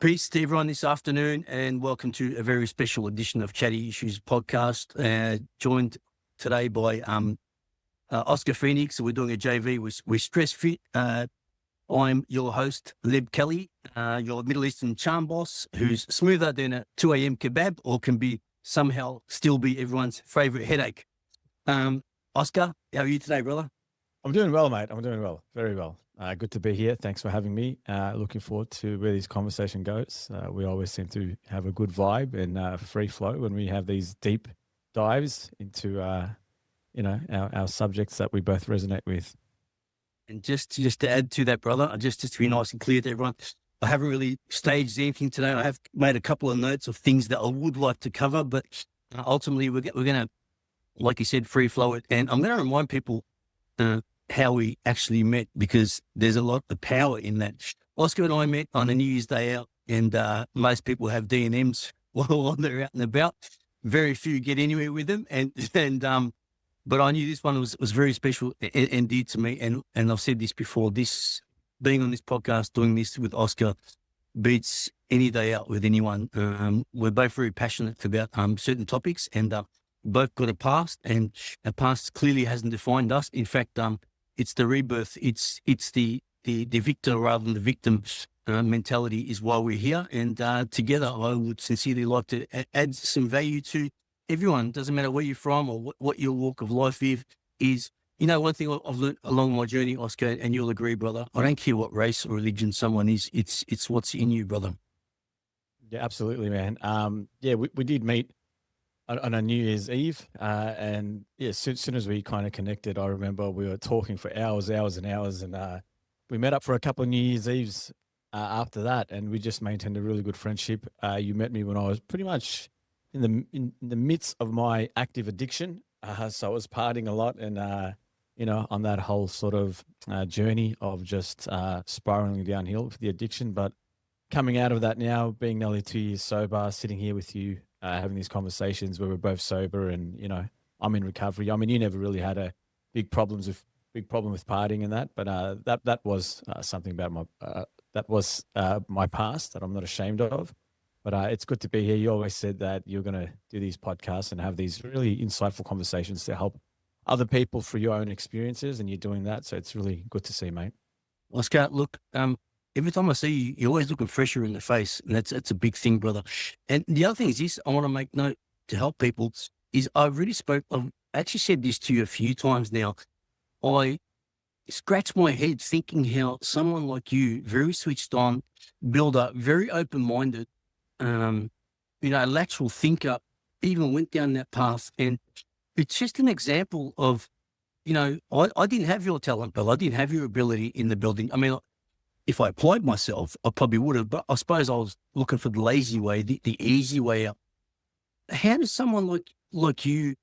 Peace to everyone this afternoon, and welcome to a very special edition of Chaddy Issues podcast. Joined today by Oscar Phoenix. We're doing a JV with Stress Fit. I'm your host, Leb Kelly, your Middle Eastern charm boss, who's smoother than a 2 a.m. kebab, or can be somehow still be everyone's favorite headache. Oscar, how are you today, brother? I'm doing well, mate. I'm doing well. Very well. Good to be here. Thanks for having me. Looking forward to where this conversation goes. We always seem to have a good vibe and free flow when we have these deep dives into, our subjects that we both resonate with. And just to add to that, brother, just to be nice and clear to everyone, I haven't really staged anything today. I have made a couple of notes of things that I would like to cover, but ultimately we're going to, like you said, free flow it. And I'm going to remind people how we actually met, because there's a lot of power in that. Oscar and I met on a New Year's Day out, and most people have D&Ms while they're out and about. Very few get anywhere with them, but I knew this one was very special and dear to me. And I've said this before, this being on this podcast, doing this with Oscar beats any day out with anyone. We're both very passionate about certain topics, and both got a past, and our past clearly hasn't defined us. In fact, it's the rebirth. It's the victor rather than the victim mentality is why we're here. And together, I would sincerely like to add some value to everyone. Doesn't matter where you're from or what your walk of life is. You know, one thing I've learned along my journey, Oscar, and you'll agree, brother, I don't care what race or religion someone is. It's what's in you, brother. Yeah, absolutely, man. We did meet on a New Year's Eve, and yeah, soon as we kind of connected, I remember we were talking for hours and hours, and we met up for a couple of New Year's Eves after that, and we just maintained a really good friendship. You met me when I was pretty much in the midst of my active addiction, so I was partying a lot, and on that whole sort of journey of just spiraling downhill with the addiction. But coming out of that now, being nearly 2 years sober, sitting here with you, having these conversations where we're both sober, and I'm in recovery. I mean, you never really had a big problem with partying and that, but that was something about my past that I'm not ashamed of. But it's good to be here. You always said that you're going to do these podcasts and have these really insightful conversations to help other people through your own experiences, and you're doing that. So it's really good to see, mate. Oscar, look, every time I see you, you're always looking fresher in the face, and that's a big thing, brother. And the other thing is this, I want to make note to help people, is I've actually said this to you a few times now. I scratch my head thinking how someone like you, very switched on, builder, very open-minded, a lateral thinker, even went down that path. And it's just an example of, I didn't have your talent, Bill. I didn't have your ability in the building. I mean, if I applied myself, I probably would have, but I suppose I was looking for the lazy way, the easy way out. How does someone like you,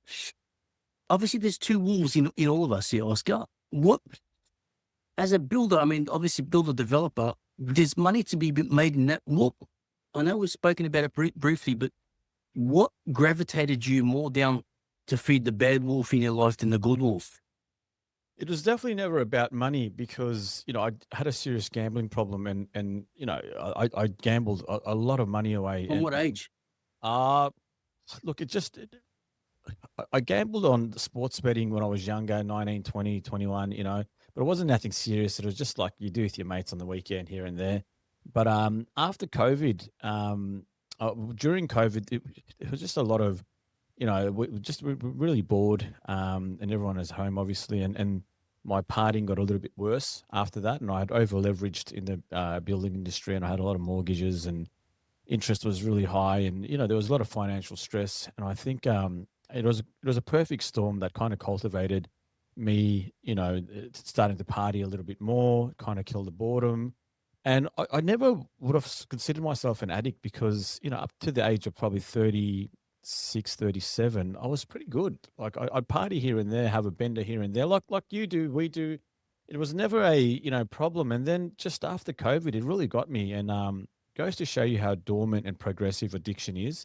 obviously there's two wolves in all of us here, Oscar. What, as a builder, I mean, obviously builder, developer, there's money to be made in that. What, I know we've spoken about it briefly, but what gravitated you more down to feed the bad wolf in your life than the good wolf? It was definitely never about money, because, I had a serious gambling problem, and I gambled a lot of money away. From what age? Look, I gambled on sports betting when I was younger, 19, 20, 21, but it wasn't nothing serious. It was just like you do with your mates on the weekend here and there. But after COVID, during COVID, it was just a lot of, we're really bored, and everyone is home, obviously, and my partying got a little bit worse after that, and I had over leveraged in the building industry, and I had a lot of mortgages, and interest was really high, and there was a lot of financial stress, and I think it was a perfect storm that kind of cultivated me, starting to party a little bit more, kind of killed the boredom. And I never would have considered myself an addict, because, up to the age of probably 36, 37, I was pretty good. Like I'd party here and there, have a bender here and there, like you do, we do. It was never a, problem. And then just after COVID, it really got me, and goes to show you how dormant and progressive addiction is.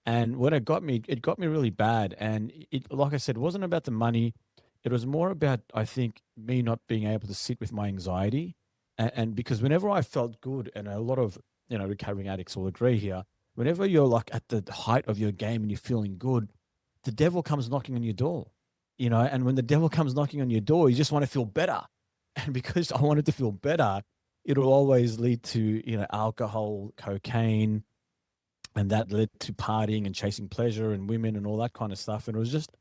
And when it got me really bad. And it, like I said, wasn't about the money. It was more about, I think, me not being able to sit with my anxiety. And because whenever I felt good and a lot of recovering addicts will agree here. Whenever you're like at the height of your game and you're feeling good, the devil comes knocking on your door, and when the devil comes knocking on your door, you just want to feel better. And because I wanted to feel better, it'll always lead to, alcohol, cocaine, and that led to partying and chasing pleasure and women and all that kind of stuff. And it was just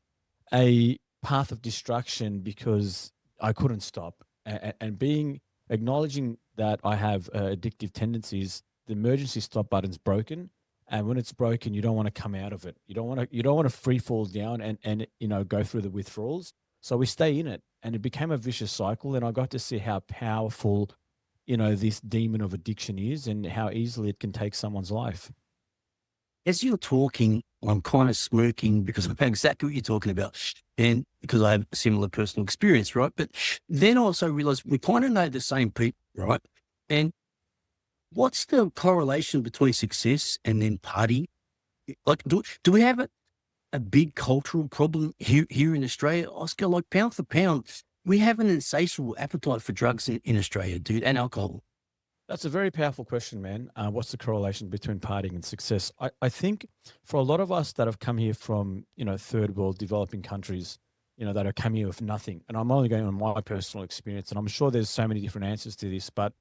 a path of destruction because I couldn't stop. And acknowledging that I have addictive tendencies, the emergency stop button's broken. And when it's broken, you don't want to come out of it. You don't want to free fall down and go through the withdrawals. So we stay in it, and it became a vicious cycle. And I got to see how powerful, this demon of addiction is, and how easily it can take someone's life. As you're talking, I'm kind of smirking because I know exactly what you're talking about, and because I have a similar personal experience, right? But then I also realized we kind of know the same people, right? And what's the correlation between success and then party? Like, do we have a big cultural problem here in Australia, Oscar? Like, pound for pound, we have an insatiable appetite for drugs in Australia, dude, and alcohol. That's a very powerful question, man. What's the correlation between partying and success? I think for a lot of us that have come here from, third world developing countries, that are coming here with nothing, and I'm only going on my personal experience, and I'm sure there's so many different answers to this, but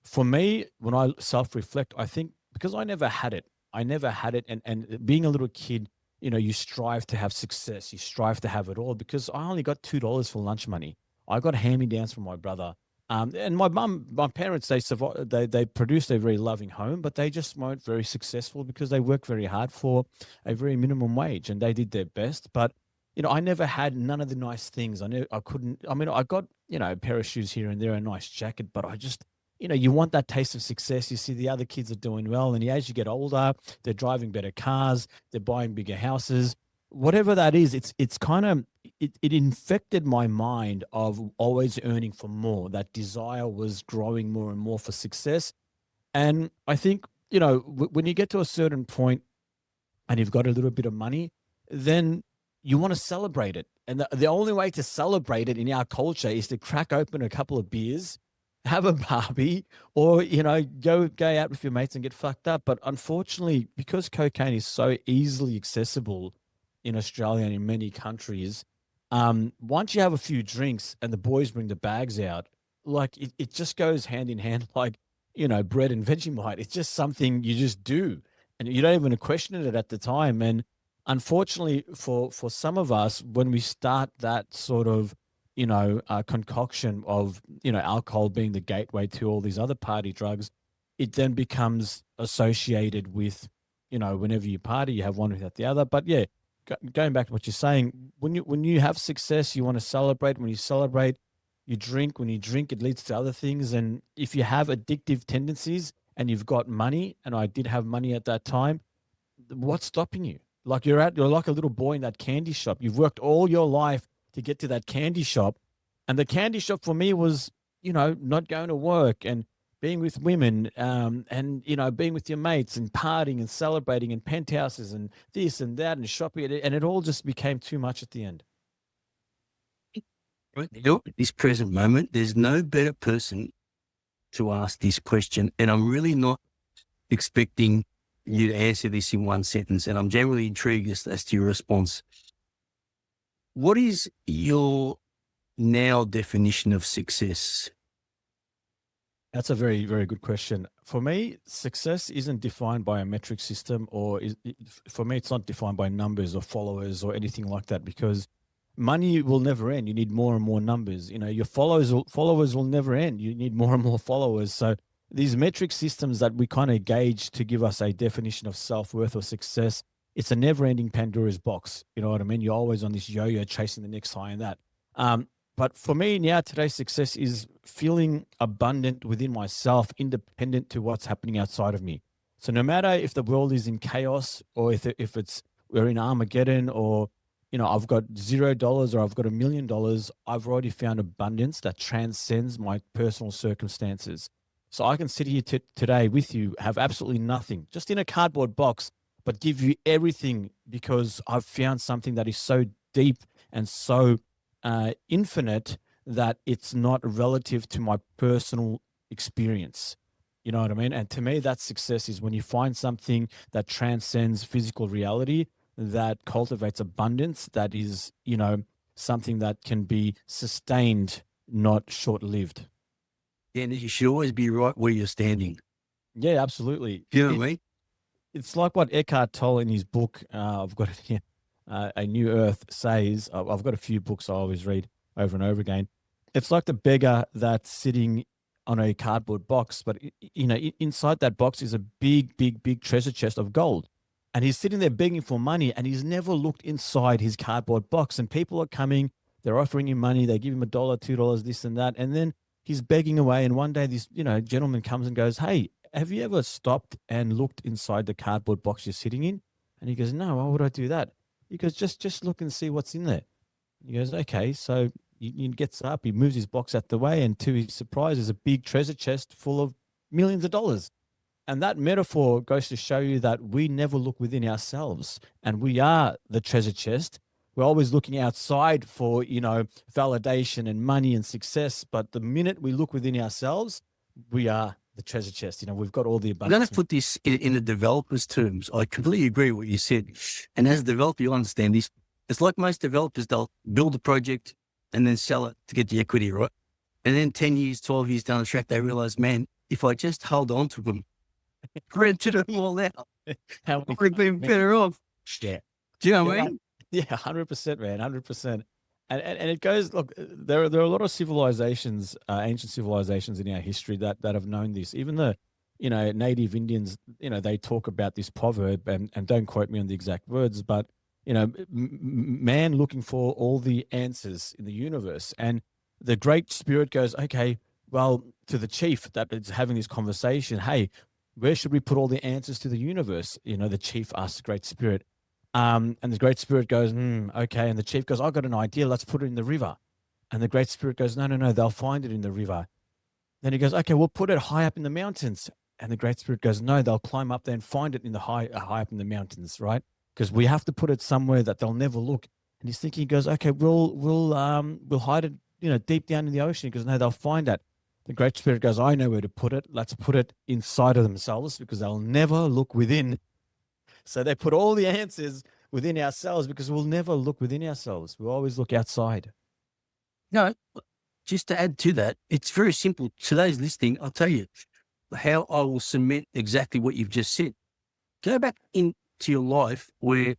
for me, when I self-reflect, I think because I never had it, and being a little kid, you strive to have success, you strive to have it all, because I only got $2 for lunch money. I got hand-me-downs from my brother. And my parents, they produced a very loving home, but they just weren't very successful because they worked very hard for a very minimum wage, and they did their best. But, I never had none of the nice things. I couldn't, I got, a pair of shoes here and there, a nice jacket, but I just, you want that taste of success. You see the other kids are doing well. And as you get older, they're driving better cars, they're buying bigger houses, whatever that is. It's kind of, it infected my mind of always earning for more. That desire was growing more and more for success. And I think, when you get to a certain point and you've got a little bit of money, then you want to celebrate it. And the only way to celebrate it in our culture is to crack open a couple of beers, have a barbie, or, go out with your mates and get fucked up. But unfortunately, because cocaine is so easily accessible in Australia and in many countries, once you have a few drinks and the boys bring the bags out, like it just goes hand in hand, like, bread and Vegemite. It's just something you just do, and you don't even question it at the time. And unfortunately for some of us, when we start that sort of, concoction of, alcohol being the gateway to all these other party drugs, it then becomes associated with, whenever you party, you have one without the other. But yeah, going back to what you're saying, when you have success, you want to celebrate. When you celebrate, you drink. When you drink, it leads to other things. And if you have addictive tendencies and you've got money, and I did have money at that time, what's stopping you? Like you're like a little boy in that candy shop. You've worked all your life to get to that candy shop. And the candy shop for me was, not going to work and being with women, and, being with your mates and partying and celebrating and penthouses and this and that and shopping. And it all just became too much at the end. Right now, at this present moment, there's no better person to ask this question. And I'm really not expecting you to answer this in one sentence. And I'm generally intrigued as to your response. What is your now definition of success? That's a very, very good question. For me, success isn't defined by a metric system, for me, it's not defined by numbers or followers or anything like that, because money will never end. You need more and more numbers. Your followers will never end. You need more and more followers. So these metric systems that we kind of gauge to give us a definition of self-worth or success, it's a never-ending Pandora's box. You know what I mean? You're always on this yo-yo chasing the next high and that. But for me now, today's success is feeling abundant within myself, independent to what's happening outside of me. So no matter if the world is in chaos, or if we're in Armageddon, or I've got $0 or I've got $1 million, I've already found abundance that transcends my personal circumstances. So I can sit here today with you, have absolutely nothing, just in a cardboard box, but give you everything because I've found something that is so deep and so infinite that it's not relative to my personal experience. You know what I mean? And to me, that success is when you find something that transcends physical reality, that cultivates abundance, that is, something that can be sustained, not short lived. And you should always be right where you're standing. Yeah, absolutely. Do you know what I mean? It's like what Eckhart Tolle in his book, I've got it here, A New Earth says. I've got a few books I always read over and over again. It's like the beggar that's sitting on a cardboard box, but inside that box is a big, big, big treasure chest of gold. And he's sitting there begging for money, and he's never looked inside his cardboard box. And people are coming, they're offering him money, they give him $1, $2, this and that. And then he's begging away. And one day this, gentleman comes and goes, "Hey, have you ever stopped and looked inside the cardboard box you're sitting in?" And he goes, "No, why would I do that?" He goes, just look and see what's in there. He goes, "Okay." So he gets up, he moves his box out the way, and to his surprise, there's a big treasure chest full of millions of dollars. And that metaphor goes to show you that we never look within ourselves, and we are the treasure chest. We're always looking outside for, validation and money and success. But the minute we look within ourselves, we are the treasure chest. We've got all the I'm abundance. going to put this in the developer's terms. I completely agree with what you said. And as a developer, you understand this. It's like most developers, they'll build a project and then sell it to get the equity, right? And then 10 years, 12 years down the track, they realize, man, if I just hold on to them, rented them all out, How I would have been better off. Yeah. Do you know what I mean? Yeah, 100%, man, 100%. And it goes, look, there are a lot of civilizations, ancient civilizations in our history that have known this. Even the, native Indians, they talk about this proverb, and don't quote me on the exact words, but, man looking for all the answers in the universe. And the Great Spirit goes, "Okay, well," to the chief that is having this conversation, "Hey, where should we put all the answers to the universe?" The chief asks the Great Spirit. And the Great Spirit goes, "Okay." And the chief goes, "I've got an idea. Let's put it in the river." And the Great Spirit goes, "No, no, no. They'll find it in the river." Then he goes, "Okay, we'll put it high up in the mountains." And the Great Spirit goes, "No, they'll climb up there and find it in the high up in the mountains, right? Because we have to put it somewhere that they'll never look." And he's thinking, he goes, "Okay, we'll hide it, deep down in the ocean." He goes, "No, they'll find it." The Great Spirit goes, "I know where to put it. Let's put it inside of themselves because they'll never look within." So they put all the answers within ourselves because we'll never look within ourselves. We'll always look outside. No, just to add to that, it's very simple. Today's listening, I'll tell you how I will cement exactly what you've just said. Go back into your life where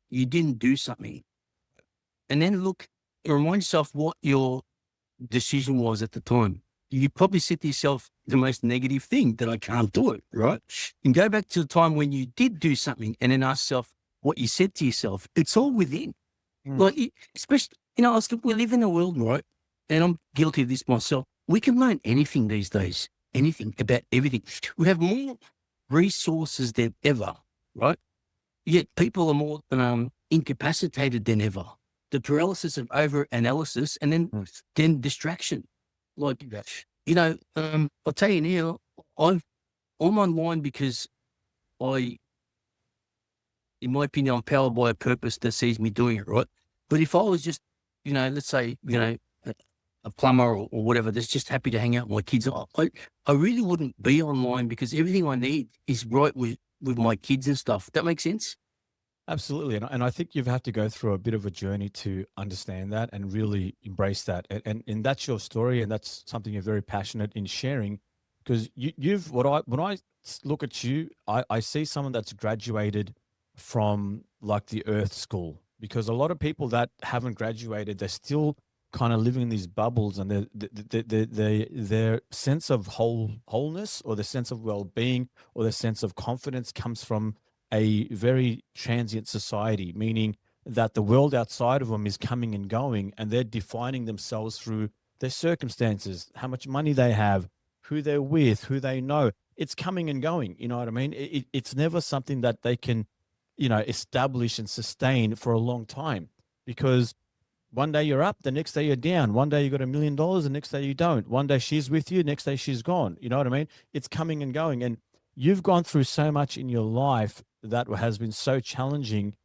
you didn't do something, and then look and remind yourself what your decision was at the time. You probably said to yourself the most negative thing, that I can't do it, right? And go back to the time when you did do something and then ask yourself what you said to yourself. It's all within. Like, especially, Oscar, we live in a world, right? And I'm guilty of this myself. We can learn anything these days, anything about everything. We have more resources than ever, right? Yet people are more incapacitated than ever. The paralysis of over-analysis and then distraction. Like, I'll tell you now, I'm online because in my opinion, I'm powered by a purpose that sees me doing it, right? But if I was just, let's say, a plumber or whatever that's just happy to hang out with my kids, I really wouldn't be online because everything I need is right with my kids and stuff. That makes sense? Absolutely. And I think you've had to go through a bit of a journey to understand that and really embrace that. And that's your story. And that's something you're very passionate in sharing, because when I look at you, I see someone that's graduated from like the Earth School, because a lot of people that haven't graduated, they're still kind of living in these bubbles, and their sense of wholeness, or the sense of well-being, or the sense of confidence comes from a very transient society, meaning that the world outside of them is coming and going, and they're defining themselves through their circumstances, how much money they have, who they're with, who they know. It's coming and going. You know what I mean? It's never something that they can, establish and sustain for a long time, because one day you're up, the next day you're down. One day you got $1 million, the next day you don't. One day she's with you, next day she's gone. You know what I mean? It's coming and going. And you've gone through so much in your life that has been so challenging.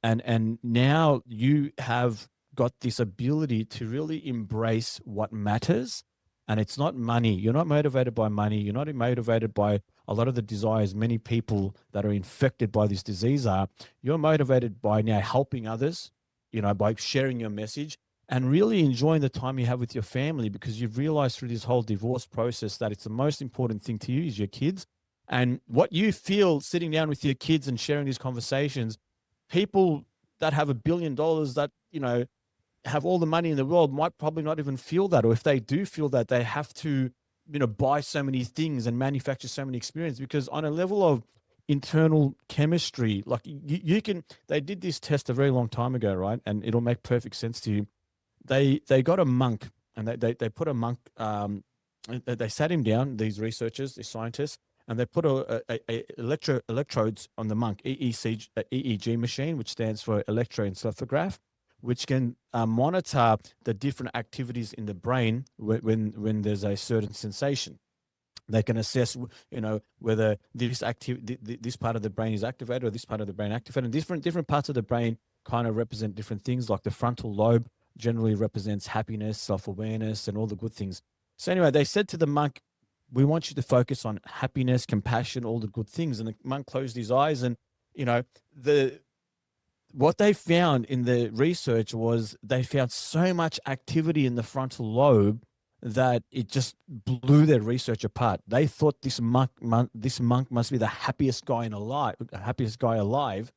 And now you have got this ability to really embrace what matters And it's not money. You're not motivated by money. You're not motivated by a lot of the desires many people that are infected by this disease are. You're motivated by now helping others, by sharing your message and really enjoying the time you have with your family, because you've realized through this whole divorce process that it's the most important thing to you is your kids. And what you feel sitting down with your kids and sharing these conversations, people that have $1 billion that, have all the money in the world might probably not even feel that. Or if they do feel that, they have to, buy so many things and manufacture so many experiences, because on a level of internal chemistry, like you can, they did this test a very long time ago, right? And it'll make perfect sense to you. They got a monk and they put a monk, they sat him down, these researchers, these scientists, and they put electrodes on the monk, EEG machine, which stands for electroencephalograph, which can monitor the different activities in the brain when there's a certain sensation. They can assess, whether this part of the brain is activated or this part of the brain activated. And different parts of the brain kind of represent different things. Like the frontal lobe generally represents happiness, self-awareness, and all the good things. So anyway, they said to the monk, we want you to focus on happiness, compassion, all the good things. And the monk closed his eyes, and what they found in the research was they found so much activity in the frontal lobe that it just blew their research apart. They thought this monk must be the happiest guy alive,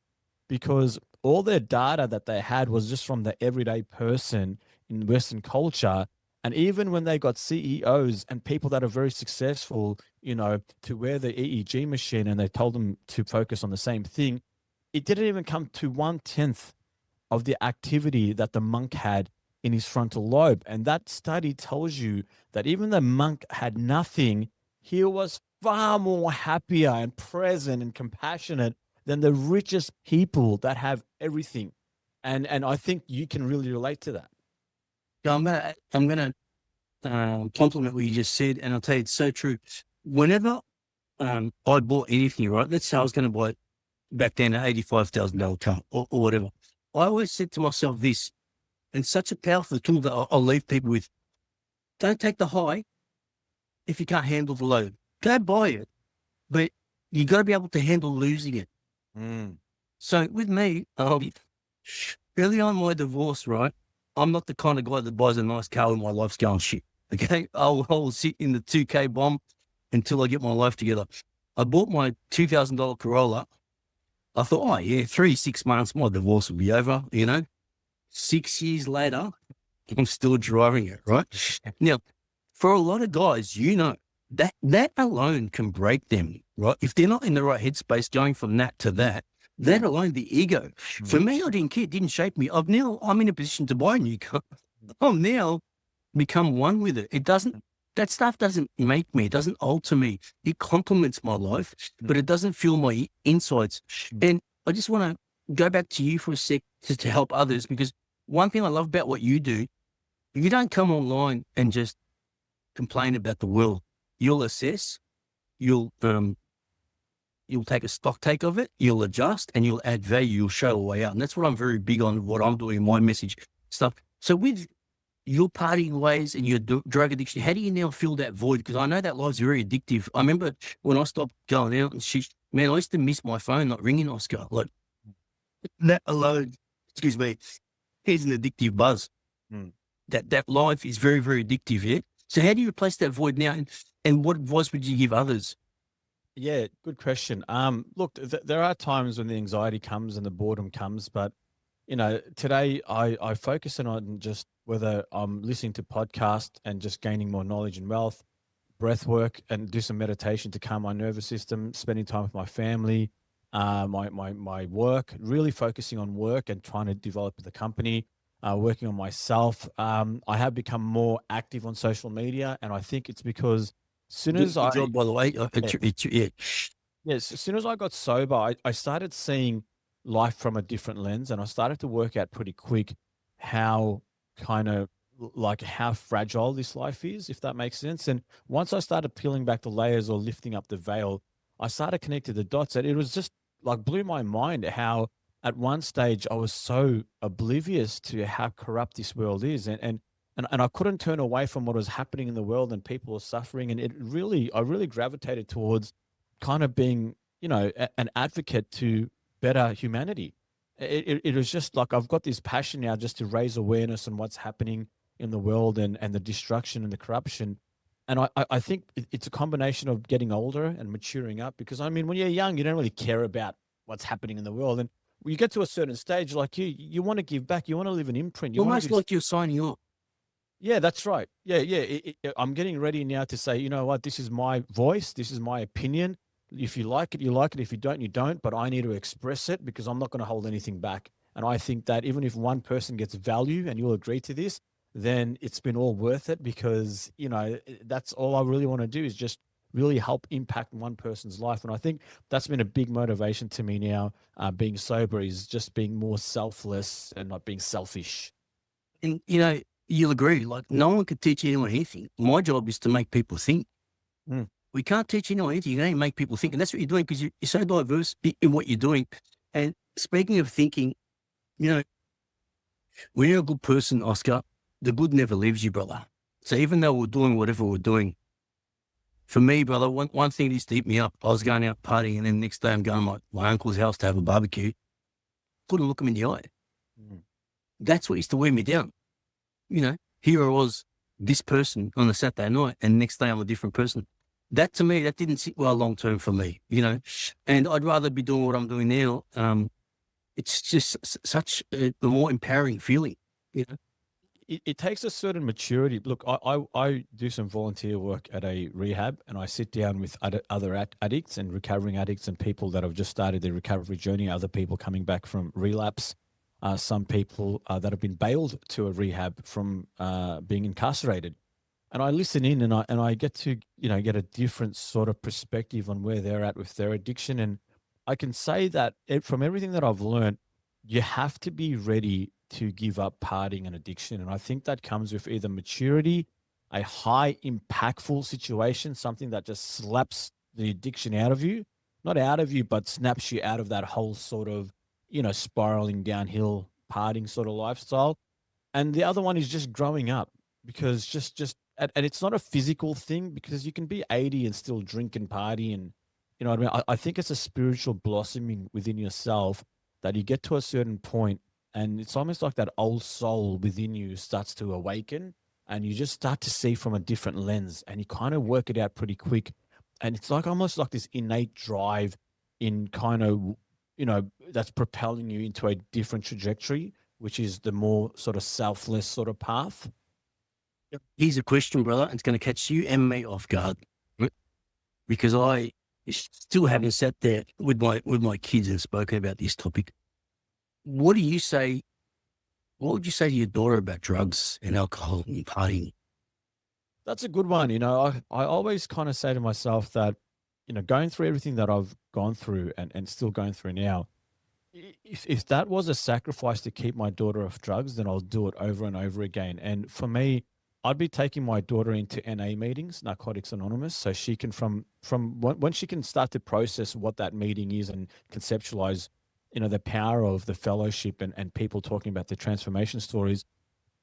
because all their data that they had was just from the everyday person in Western culture. And even when they got CEOs and people that are very successful, to wear the EEG machine, and they told them to focus on the same thing, it didn't even come to 1/10 of the activity that the monk had in his frontal lobe. And that study tells you that even the monk had nothing, he was far more happier and present and compassionate than the richest people that have everything. And I think you can really relate to that. I'm gonna compliment what you just said, and I'll tell you it's so true. Whenever I bought anything, right? Let's say I was going to buy back then an $85,000 car or whatever. I always said to myself this, and such a powerful tool that I'll leave people with: don't take the high if you can't handle the low. Go buy it, but you got to be able to handle losing it. So with me, early on my divorce, right? I'm not the kind of guy that buys a nice car when my life's going shit. Okay, I'll sit in the 2K bomb until I get my life together. I bought my $2,000 Corolla. I thought, 6 months, my divorce will be over. 6 years later, I'm still driving it. Right now, for a lot of guys, that alone can break them. Right, if they're not in the right headspace, going from that to that. That alone, the ego. For me, I didn't care. It didn't shape me. I'm in a position to buy a new car. I've now become one with it. That stuff doesn't make me. It doesn't alter me. It complements my life, but it doesn't fuel my insides. And I just want to go back to you for a sec to help others, because one thing I love about what you do, you don't come online and just complain about the world. You'll assess, you'll take a stock take of it, you'll adjust, and you'll add value, you'll show a way out. And that's what I'm very big on, what I'm doing in my message stuff. So with your partying ways and your drug addiction, how do you now fill that void? Because I know that life's very addictive. I remember when I stopped going out, and I used to miss my phone not ringing, Oscar. Like, that alone, excuse me, here's an addictive buzz. That life is very, very addictive, yeah? So how do you replace that void now? And what advice would you give others? Yeah, good question. Look, there are times when the anxiety comes and the boredom comes, but today I focus on just whether I'm listening to podcasts and just gaining more knowledge and wealth, breath work, and do some meditation to calm my nervous system, spending time with my family, my work, really focusing on work and trying to develop the company, working on myself. I have become more active on social media, and I think it's because as soon as Good job, by the way. Yes, as soon as I got sober, I started seeing life from a different lens, and I started to work out pretty quick how how fragile this life is, if that makes sense. And once I started peeling back the layers or lifting up the veil, I started connecting the dots, and it was just like blew my mind how at one stage I was so oblivious to how corrupt this world is. And and I couldn't turn away from what was happening in the world and people were suffering. And I really gravitated towards kind of being, an advocate to better humanity. It was just like, I've got this passion now just to raise awareness on what's happening in the world and the destruction and the corruption. And I think it's a combination of getting older and maturing up, because I mean, when you're young, you don't really care about what's happening in the world. And when you get to a certain stage, like you want to give back, you want to leave an imprint. You want Almost to like you're signing off. Yeah, that's right. Yeah, yeah. I'm getting ready now to say, you know what, this is my voice, this is my opinion. If you like it, you like it. If you don't, you don't. But I need to express it because I'm not going to hold anything back. And I think that even if one person gets value, and you'll agree to this, then it's been all worth it, because, that's all I really want to do, is just really help impact one person's life. And I think that's been a big motivation to me now, being sober, is just being more selfless and not being selfish. And, you'll agree, like no one could teach anyone anything. My job is to make people think. Mm. We can't teach anyone anything. You can only make people think. And that's what you're doing, because you're so diverse in what you're doing. And speaking of thinking, when you're a good person, Oscar, the good never leaves you, brother. So even though we're doing whatever we're doing, for me, brother, one thing that used to eat me up, I was going out partying, and then the next day I'm going to my uncle's house to have a barbecue. Couldn't look him in the eye. Mm. That's what used to wear me down. Here I was, this person on a Saturday night, and next day I'm a different person. That, to me, that didn't sit well long term for me, and I'd rather be doing what I'm doing now. It's just such a more empowering feeling, It takes a certain maturity. Look, I do some volunteer work at a rehab, and I sit down with other addicts and recovering addicts and people that have just started their recovery journey, other people coming back from relapse, some people that have been bailed to a rehab from being incarcerated. And I listen in, and I get to, get a different sort of perspective on where they're at with their addiction. And I can say that from everything that I've learned, you have to be ready to give up partying and addiction. And I think that comes with either maturity, a high impactful situation, something that just slaps the addiction out of you, not out of you, but snaps you out of that whole sort of, spiraling downhill partying sort of lifestyle. And the other one is just growing up, because and it's not a physical thing, because you can be 80 and still drink and party. And, you know what I mean? I think it's a spiritual blossoming within yourself, that you get to a certain point, and it's almost like that old soul within you starts to awaken, and you just start to see from a different lens, and you kind of work it out pretty quick. And it's like almost like this innate drive in kind of, that's propelling you into a different trajectory, which is the more sort of selfless sort of path. Here's a question, brother. It's going to catch you and me off guard, because I still haven't sat there with my kids and spoken about this topic. What do you say? What would you say to your daughter about drugs and alcohol and partying? That's a good one. I always kind of say to myself that, going through everything that I've gone through and still going through now, if that was a sacrifice to keep my daughter off drugs, then I'll do it over and over again. And for me, I'd be taking my daughter into NA meetings, Narcotics Anonymous, so she can from when she can start to process what that meeting is and conceptualize, the power of the fellowship and people talking about their transformation stories.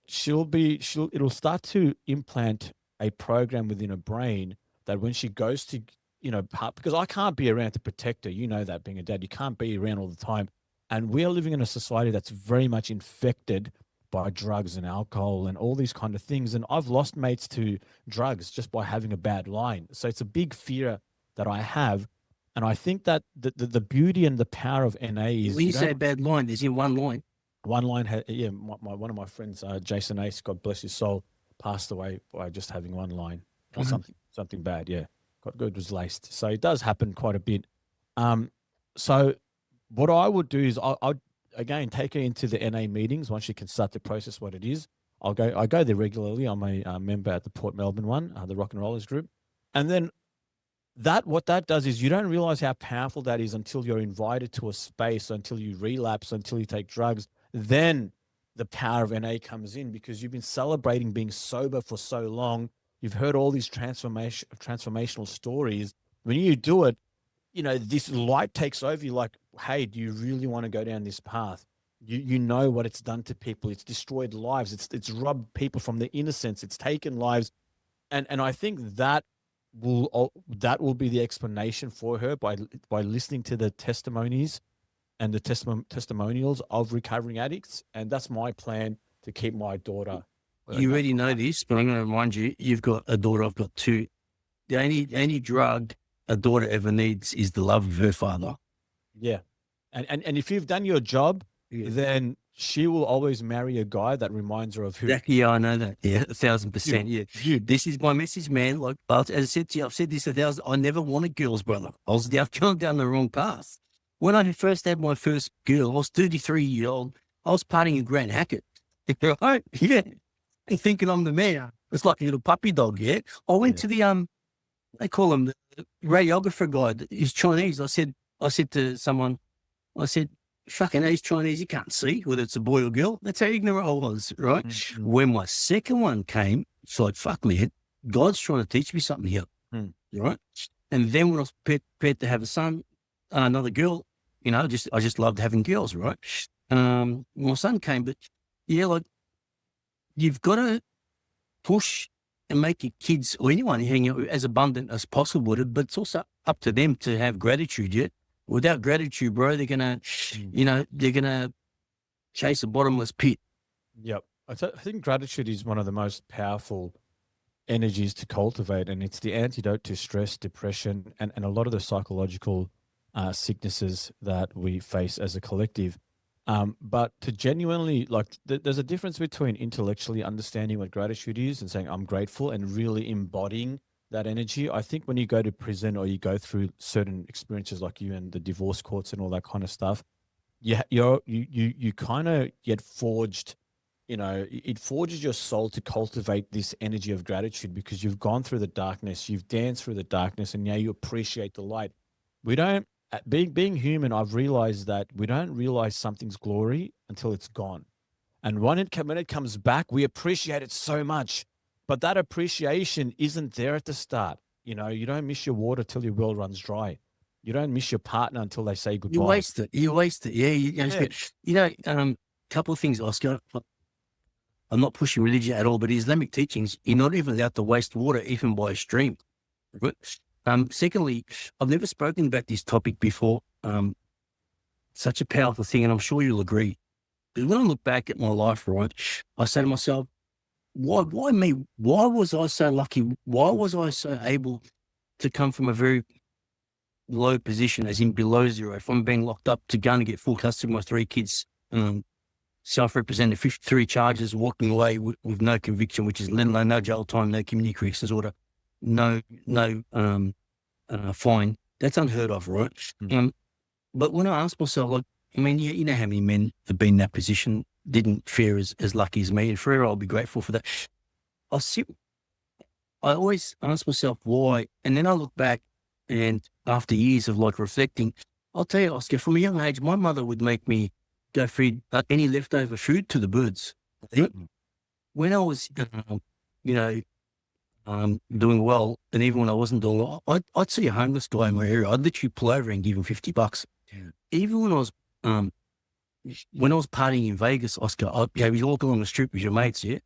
It'll start to implant a program within her brain that when she goes to, because I can't be around to protect her. You know that, being a dad, you can't be around all the time. And we are living in a society that's very much infected by drugs and alcohol and all these kind of things. And I've lost mates to drugs just by having a bad line. So it's a big fear that I have. And I think that the beauty and the power of NA is... When you say a bad line, there's in one line. One line, one of my friends, Jason Ace, God bless his soul, passed away by just having one line or something bad. Yeah, got good, was laced. So it does happen quite a bit. So what I would do is I'll again take her into the NA meetings once she can start to process what it is. I go there regularly. I'm a member at the Port Melbourne one, the Rock and Rollers group, and then what that does is you don't realize how powerful that is until you're invited to a space, until you relapse, until you take drugs. Then the power of NA comes in, because you've been celebrating being sober for so long. You've heard all these transformational stories. When you do it, this light takes over you, like, hey, do you really want to go down this path? You know what it's done to people. It's destroyed lives. It's robbed people from their innocence. It's taken lives, and I think that will be the explanation for her by listening to the testimonies and the testimonials of recovering addicts. And that's my plan to keep my daughter. You already know this, but I'm going to remind you, you've got a daughter, I've got two. The only drug a daughter ever needs is the love of her father. Yeah. And if you've done your job, then she will always marry a guy that reminds her of who. Exactly, yeah, I know that. Yeah, 1,000%. Yeah. This is my message, man. Like, as I said to you, I've said this 1,000. I never wanted girls, brother. I've gone down the wrong path. When I first had my first girl, I was 33 years old. I was partying in Grand Hackett. Right? Yeah. And thinking I'm the man. It's like a little puppy dog, yeah? I went to the, they call him the radiographer guy. He's Chinese. I said to someone, I said, fucking he's Chinese, you can't see whether it's a boy or girl. That's how ignorant I was, right? Mm-hmm. When my second one came, it's like, fuck me, God's trying to teach me something here, right? And then when I was prepared to have a son, another girl, I just loved having girls, right? My son came, but yeah, like, you've got to push and make your kids or anyone hang out as abundant as possible, but it's also up to them to have gratitude, yeah? Without gratitude, bro, they're gonna, they're gonna chase a bottomless pit. Yep, I think gratitude is one of the most powerful energies to cultivate, and it's the antidote to stress, depression, and a lot of the psychological sicknesses that we face as a collective. But to genuinely, like, there's a difference between intellectually understanding what gratitude is and saying I'm grateful and really embodying that energy. I think when you go to prison or you go through certain experiences like you and the divorce courts and all that kind of stuff, you kind of get forged, it forges your soul to cultivate this energy of gratitude because you've gone through the darkness, you've danced through the darkness, and now you appreciate the light. We don't, being human, I've realized that we don't realize something's glory until it's gone. And when it comes back, we appreciate it so much. But that appreciation isn't there at the start. You don't miss your water till your well runs dry. You don't miss your partner until they say goodbye. You waste it. Yeah. Couple of things, Oscar. I'm not pushing religion at all, but Islamic teachings, you're not even allowed to waste water, even by a stream. Secondly, I've never spoken about this topic before. Such a powerful thing, and I'm sure you'll agree. Because when I look back at my life, right, I say to myself, why me? Why was I so lucky? Why was I so able to come from a very low position, as in below zero, from being locked up to going to get full custody of my three kids, self-represented, 53 charges, walking away with no conviction, which is let alone no jail time, no community corrections order, no fine. That's unheard of, right? But when I ask myself, like, I mean, you know how many men have been in that position, didn't fare as lucky as me, and forever I'll be grateful for that. I always ask myself why, and then I look back, and after years of like reflecting, I'll tell you, Oscar, from a young age, my mother would make me go feed any leftover food to the birds. When I was, doing well, and even when I wasn't doing well, I'd see a homeless guy in my area. I'd literally pull over and give him $50. Yeah. Even when I was partying in Vegas, Oscar, you walk along the strip with your mates, yeah?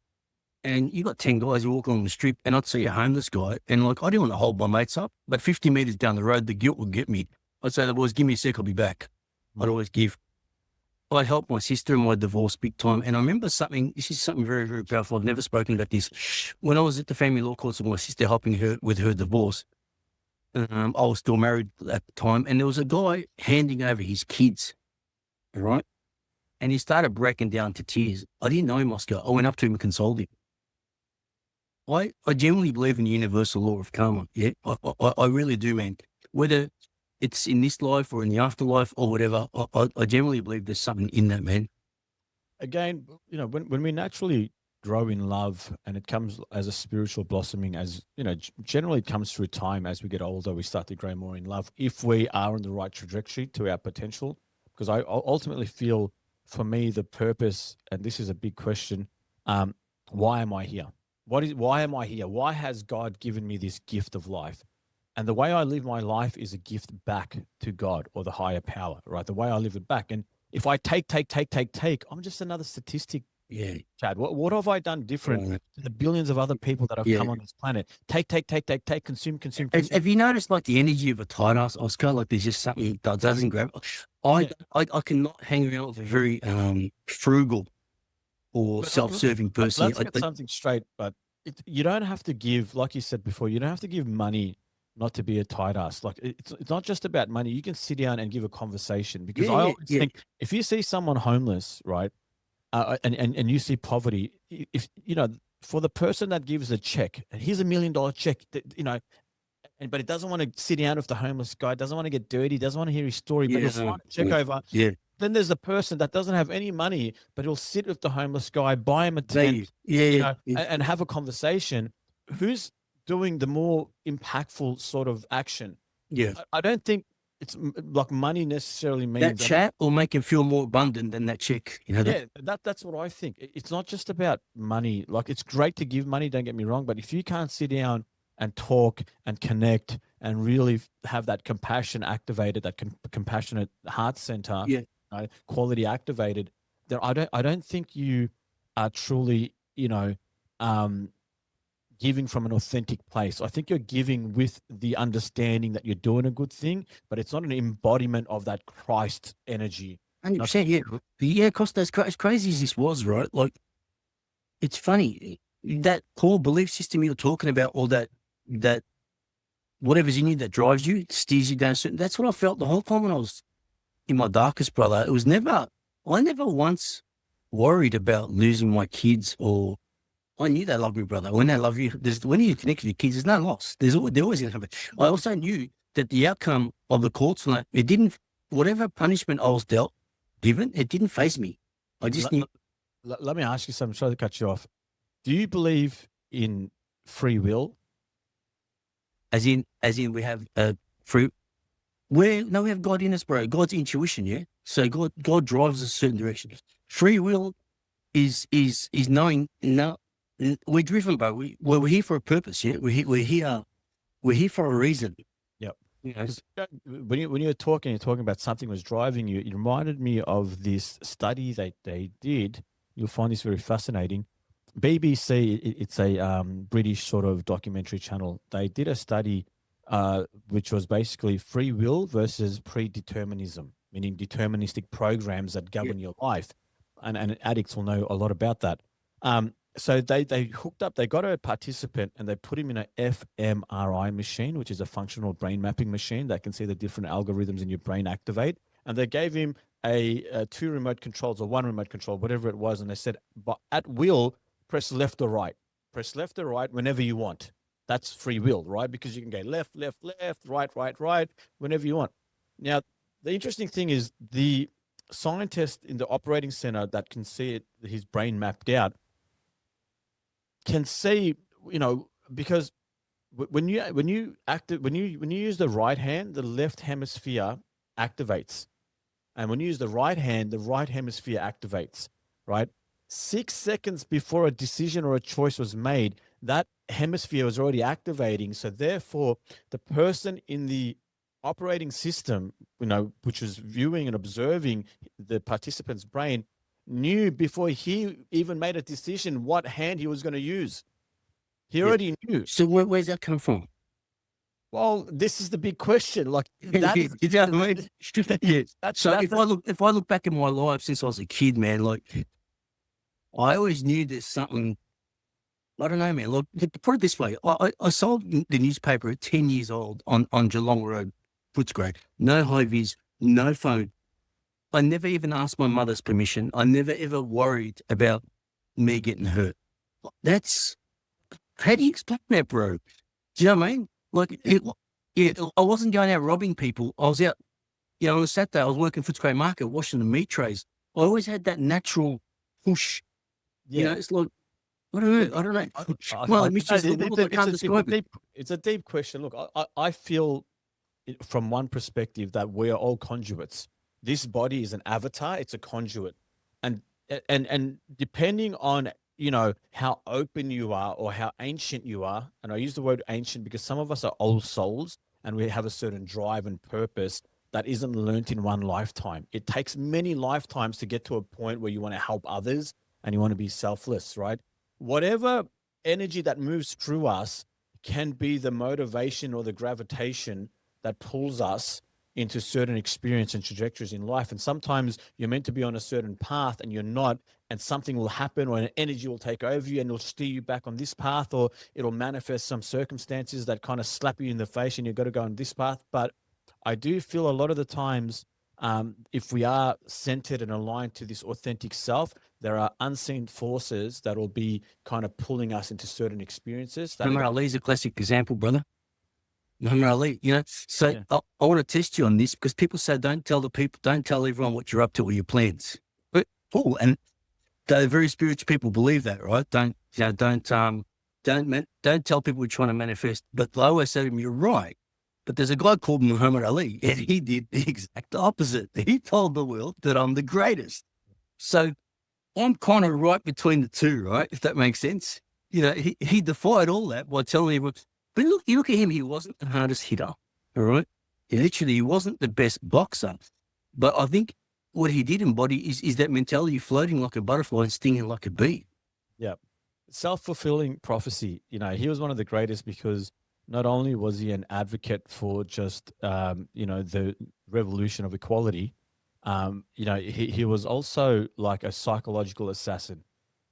And you got 10 guys who walk along the strip, and I'd see a homeless guy, and like, I didn't want to hold my mates up, but 50 meters down the road, the guilt would get me. I'd say to the boys, give me a sec, I'll be back. I'd always give. I helped my sister in my divorce big time, and I remember this is something very, very powerful. I've never spoken about this. When I was at the family law courts with my sister helping her with her divorce, I was still married at the time, and there was a guy handing over his kids, right? And he started breaking down to tears. I didn't know him, Oscar. I went up to him and consoled him. I genuinely believe in the universal law of karma. Yeah, I really do, man. Whether it's in this life or in the afterlife or whatever, I generally believe there's something in that, man. Again, when we naturally grow in love, and it comes as a spiritual blossoming, as generally it comes through time. As we get older, we start to grow more in love if we are on the right trajectory to our potential. Because I ultimately feel, for me, the purpose, and this is a big question, why am I here? Why am I here? Why has God given me this gift of life? And the way I live my life is a gift back to God or the higher power, right? The way I live it back. And if I take, I'm just another statistic, Yeah. Chad. What have I done different Right. to the billions of other people that have Yeah. come on this planet? Take, consume, Have you noticed like the energy of a tight ass Oscar? Like there's just something that doesn't grab. Yeah. I cannot hang around with a very frugal or But self-serving person. let's get something straight. But you don't have to give, like you said before, you don't have to give money not to be a tight ass. Like it's not just about money. You can sit down and give a conversation, because I always think if you see someone homeless, right, and you see poverty, if you know, for the person that gives a check, and here's $1 million check, you know, but he doesn't want to sit down with the homeless guy, doesn't want to get dirty, doesn't want to hear his story, but he'll sign a check over. Yeah. Then there's the person that doesn't have any money, but he'll sit with the homeless guy, buy him a tent, and have a conversation. Who's doing the more impactful sort of action? Yeah. I don't think it's like money necessarily means That chat will make him feel more abundant than that check. You know. Yeah, that's what I think. It's not just about money. Like, it's great to give money, don't get me wrong, but if you can't sit down and talk and connect and really have that compassion activated, that compassionate heart center, quality activated, then I don't think you are truly, giving from an authentic place. I think you're giving with the understanding that you're doing a good thing, but it's not an embodiment of that Christ energy. 100%, yeah. Yeah, Costa, as crazy as this was, right? Like, it's funny. That core belief system you're talking about, or that whatever's in you that drives you, steers you down certain, that's what I felt the whole time when I was in my darkest, brother. It was I never once worried about losing my kids, or I knew they loved me, brother. When they love you, when you connect with your kids, there's no loss. They're always going to happen. I also knew that the outcome of the courts, like, it didn't, whatever punishment I was given, it didn't faze me. I just knew. Let me ask you something. Sorry to cut you off. Do you believe in free will? As in we have free. We have God in us, bro. God's intuition, yeah. So God drives us a certain direction. Free will is knowing. No, we're driven by we're here for a purpose, yeah. We're here for a reason. Yep. You know? When you're talking about something was driving you, it reminded me of this study they did. You'll find this very fascinating. BBC, it's a British sort of documentary channel. They did a study which was basically free will versus predeterminism, meaning deterministic programs that govern your life. And addicts will know a lot about that. So they hooked up, they got a participant and they put him in an fMRI machine, which is a functional brain mapping machine that can see the different algorithms in your brain activate. And they gave him a 2 remote controls or 1 remote control, whatever it was. And they said, but at will, press left or right. Press left or right whenever you want. That's free will, right? Because you can go left, right, whenever you want. Now, the interesting thing is the scientist in the operating center that can see his brain mapped out can see, because when you use the right hand, the left hemisphere activates, and when you use the right hand, the right hemisphere activates. Right, 6 seconds before a decision or a choice was made, that hemisphere was already activating. So therefore, the person in the operating system, which was viewing and observing the participant's brain, knew before he even made a decision what hand he was going to use. He already knew. So where's that come from? Well, this is the big question. Like, that is, you know what I mean? If I look back in my life since I was a kid, man, like, I always knew there's something. I don't know, man. Look, put it this way: I sold the newspaper at 10 years old on Geelong Road, Footscray. No high vis, no phone. I never even asked my mother's permission. I never ever worried about me getting hurt. How do you explain that, bro? Do you know what I mean? Like, I wasn't going out robbing people. I was out, on a Saturday, I was working Footscray Market, washing the meat trays. I always had that natural push. Yeah. It's like, I don't know. Well, I can't describe it. It's a deep question. Look, I feel from one perspective that we are all conduits. This body is an avatar. It's a conduit. And depending on, how open you are or how ancient you are, and I use the word ancient because some of us are old souls and we have a certain drive and purpose that isn't learnt in one lifetime. It takes many lifetimes to get to a point where you want to help others and you want to be selfless, right? Whatever energy that moves through us can be the motivation or the gravitation that pulls us into certain experience and trajectories in life. And sometimes you're meant to be on a certain path and you're not, and something will happen or an energy will take over you and it'll steer you back on this path, or it'll manifest some circumstances that kind of slap you in the face and you've got to go on this path. But I do feel a lot of the times, if we are centered and aligned to this authentic self, there are unseen forces that will be kind of pulling us into certain experiences. Muhammad Ali's a classic example, brother. Muhammad Ali, So Yeah. I want to test you on this, because people say don't tell everyone what you're up to or your plans. But and the very spiritual people believe that, right? Don't tell people we're trying to manifest. But I always say to them, you're right. But there's a guy called Muhammad Ali, and he did the exact opposite. He told the world that I'm the greatest. So I'm kind of right between the two, right? If that makes sense. He defied all that by telling everyone. But look, you look at him, he wasn't the hardest hitter, all right? He wasn't the best boxer. But I think what he did embody is that mentality, floating like a butterfly and stinging like a bee. Yeah. Self-fulfilling prophecy. He was one of the greatest because not only was he an advocate for just, the revolution of equality, he was also like a psychological assassin.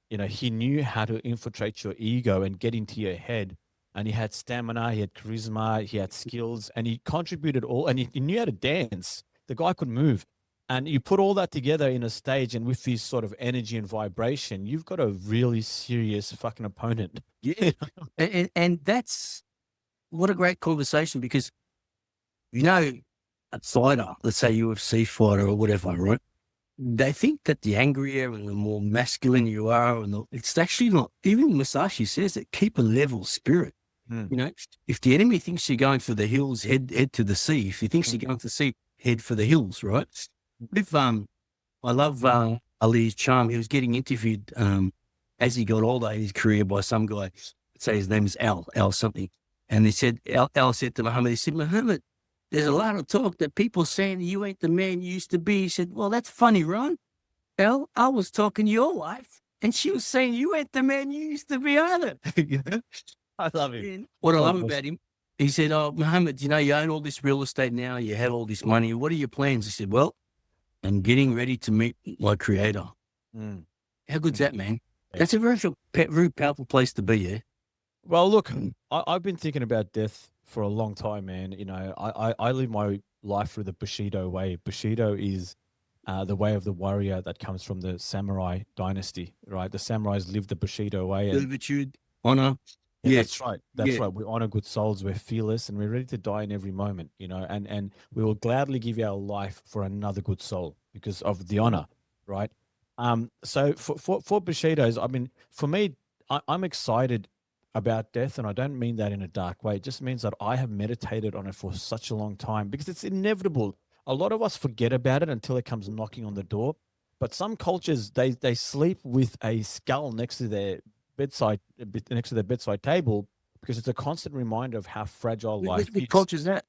He knew how to infiltrate your ego and get into your head. And he had stamina, he had charisma, he had skills, and he contributed all, and he knew how to dance. The guy could move. And you put all that together in a stage, and with this sort of energy and vibration, you've got a really serious fucking opponent. Yeah. and that's what a great conversation, because, a fighter, let's say UFC fighter or whatever, right? They think that the angrier and the more masculine you are, it's actually not. Even Masashi says that keep a level spirit. If the enemy thinks you're going for the hills, head to the sea. If he thinks you're going to the sea, head for the hills, right? If I love Ali's charm. He was getting interviewed as he got older in his career by some guy. Let's say his name is Al something, and they said Al said to Muhammad, he said, Muhammad, there's a lot of talk that people saying you ain't the man you used to be. He said, well, that's funny, Ron. Al, I was talking to your wife, and she was saying you ain't the man you used to be either. I love him. What I love about him, he said, oh, Muhammad, you own all this real estate now. You have all this money. What are your plans? He said, well, I'm getting ready to meet my creator. How good's that, man? Yeah. That's a very powerful place to be, yeah? Well, look, I've been thinking about death for a long time, man. I live my life through the Bushido way. Bushido is the way of the warrior that comes from the samurai dynasty, right? The samurais lived the Bushido way. Servitude, honor. Yeah, that's right. That's right. We honor good souls. We're fearless, and we're ready to die in every moment, and we will gladly give our life for another good soul because of the honor, right? So for Bushidos, I mean, for me, I'm excited about death, and I don't mean that in a dark way. It just means that I have meditated on it for such a long time because it's inevitable. A lot of us forget about it until it comes knocking on the door. But some cultures, they sleep with a skull next to their bedside table because it's a constant reminder of how fragile life is. Which culture is that?